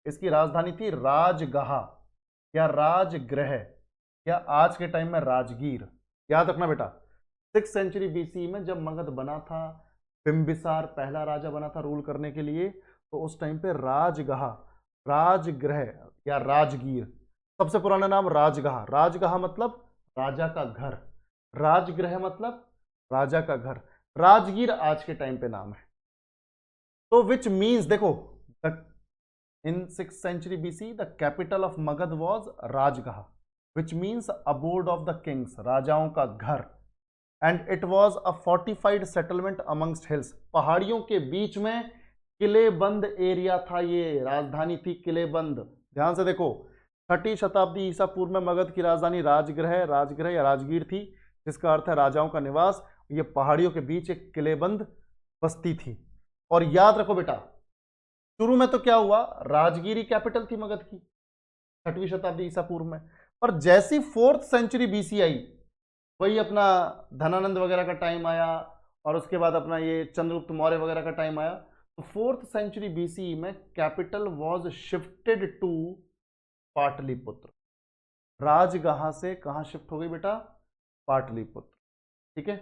इसकी राजधानी थी राजगहा या राजगृह, या आज के टाइम में राजगीर। याद रखना बेटा, 6th सेंचुरी बीसी में जब मगध बना था, बिंबिसार पहला राजा बना था रूल करने के लिए, तो उस टाइम पे राजगहा, राजगृह या राजगीर, सबसे पुराना नाम राजगहा। राजगहा मतलब राजा का घर, राजगृह मतलब राजा का घर, राजगीर आज के टाइम पे नाम है। तो विच मीन्स, देखो, इन 6th century BC the capital of Magad was Rajgaha, which means abode of the kings, राजाओं का घर, and it was a fortified settlement amongst hills, पहाड़ियों के बीच में किलेबंद एरिया था, ये राजधानी थी किलेबंद। ध्यान से देखो, 6ठी शताब्दी ईसा पूर्व में मगध की राजधानी राजगृह या राजगीर थी, जिसका अर्थ है राजाओं का निवास। ये पहाड़ियों के बीच एक किलेबंद बस्ती थी। और याद रखो बेटा, शुरू में तो क्या हुआ, राजगीरी कैपिटल थी मगध की 6वीं शताब्दी ईसा पूर्व में, पर जैसी 4th सेंचुरी बीसी आई, वही अपना धनानंद वगैरह का टाइम आया, और उसके बाद अपना ये चंद्रगुप्त मौर्य वगैरह का टाइम आया, तो 4th सेंचुरी बीसी में capital was shifted to Pataliputra. Rajgaha से कहां शिफ्ट हो गई बेटा? पाटलिपुत्र। ठीक है,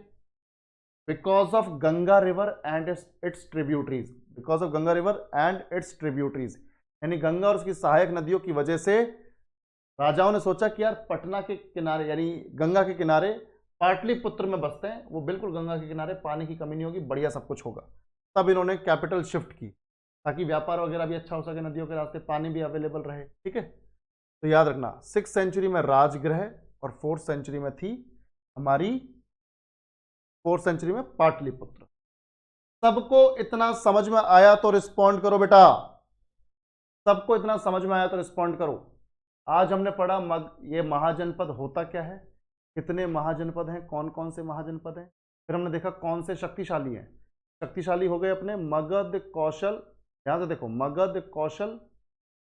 because of Ganga river and its tributaries, because of Ganga river and its tributaries, यानी गंगा और उसकी सहायक नदियों की वजह से राजाओं ने सोचा कि यार पटना के किनारे यानी गंगा के किनारे पाटलिपुत्र में बसते हैं, वो बिल्कुल गंगा के किनारे, पानी की कमी नहीं होगी, बढ़िया सब कुछ होगा। तब इन्होंने कैपिटल शिफ्ट की ताकि व्यापार वगैरह भी अच्छा हो सके, नदियों के रास्ते पानी भी अवेलेबल रहे। ठीक है, तो याद रखना 6th सेंचुरी में राजगृह और 4th सेंचुरी में थी हमारी 4th सेंचुरी में पाटलिपुत्र। सबको इतना समझ में आया तो रिस्पॉन्ड करो बेटा, सबको इतना समझ में आया तो रिस्पॉन्ड करो। आज हमने पढ़ा ये महाजनपद होता क्या है, कितने महाजनपद हैं, कौन कौन से महाजनपद हैं, फिर हमने देखा कौन से शक्तिशाली हैं। शक्तिशाली हो गए अपने मगध, कौशल, ध्यान से देखो, मगध, कौशल,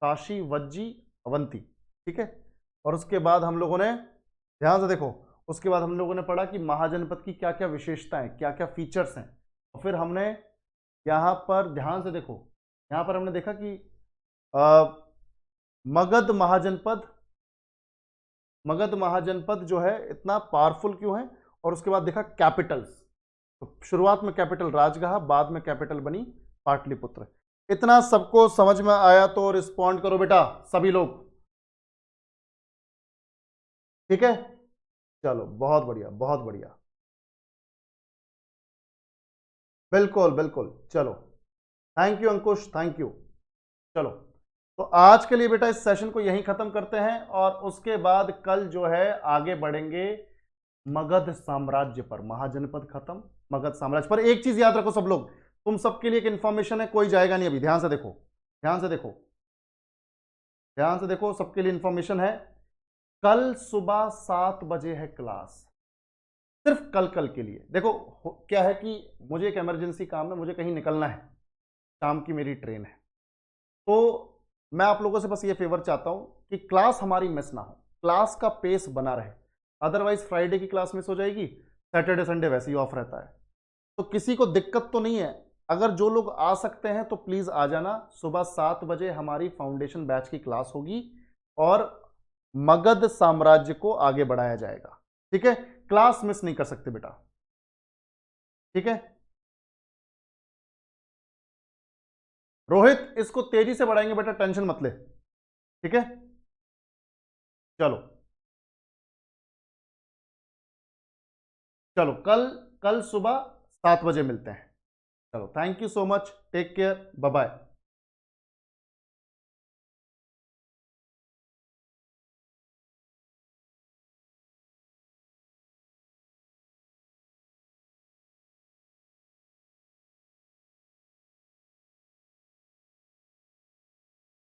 काशी, वज्जी, अवंती। ठीक है, और उसके बाद हम लोगों ने, ध्यान से देखो, उसके बाद हम लोगों ने पढ़ा कि महाजनपद की क्या क्या विशेषताएं, क्या क्या फीचर्स हैं। और फिर हमने यहां पर, ध्यान से देखो, यहां पर हमने देखा कि मगध महाजनपद जो है इतना पावरफुल क्यों है, और उसके बाद देखा कैपिटल्स। तो शुरुआत में कैपिटल राजगहा, बाद में कैपिटल बनी पाटलिपुत्र। इतना सबको समझ में आया तो रिस्पॉन्ड करो बेटा सभी लोग। ठीक है, चलो बहुत बढ़िया, बहुत बढ़िया, बिल्कुल बिल्कुल। चलो, thank you Ankush, thank you. चलो, तो आज के लिए बेटा इस सेशन को यहीं खत्म करते हैं, और उसके बाद कल जो है आगे बढ़ेंगे मगध साम्राज्य पर। महाजनपद खत्म, मगध साम्राज्य पर। एक चीज याद रखो सब लोग, तुम सबके लिए एक इंफॉर्मेशन है, कोई जाएगा नहीं अभी, ध्यान से देखो, ध्यान से देखो, ध्यान से देखो, सबके लिए इंफॉर्मेशन है। कल सुबह 7 बजे है क्लास, सिर्फ कल के लिए। देखो क्या है कि मुझे एक इमरजेंसी काम है, मुझे कहीं निकलना है, शाम की मेरी ट्रेन है, तो मैं आप लोगों से बस ये फेवर चाहता हूं कि क्लास हमारी मिस ना हो, क्लास का पेस बना रहे। अदरवाइज फ्राइडे की क्लास मिस हो जाएगी, सैटरडे संडे वैसे ही ऑफ रहता है, तो किसी को दिक्कत तो नहीं है। अगर जो लोग आ सकते हैं तो प्लीज आ जाना। सुबह 7 बजे हमारी फाउंडेशन बैच की क्लास होगी और मगध साम्राज्य को आगे बढ़ाया जाएगा। ठीक है, क्लास मिस नहीं कर सकते बेटा। ठीक है रोहित, इसको तेजी से बढ़ाएंगे बेटा, टेंशन मत ले। ठीक है, चलो चलो, कल सुबह 7 बजे मिलते हैं। चलो, thank you so much, take care, bye bye.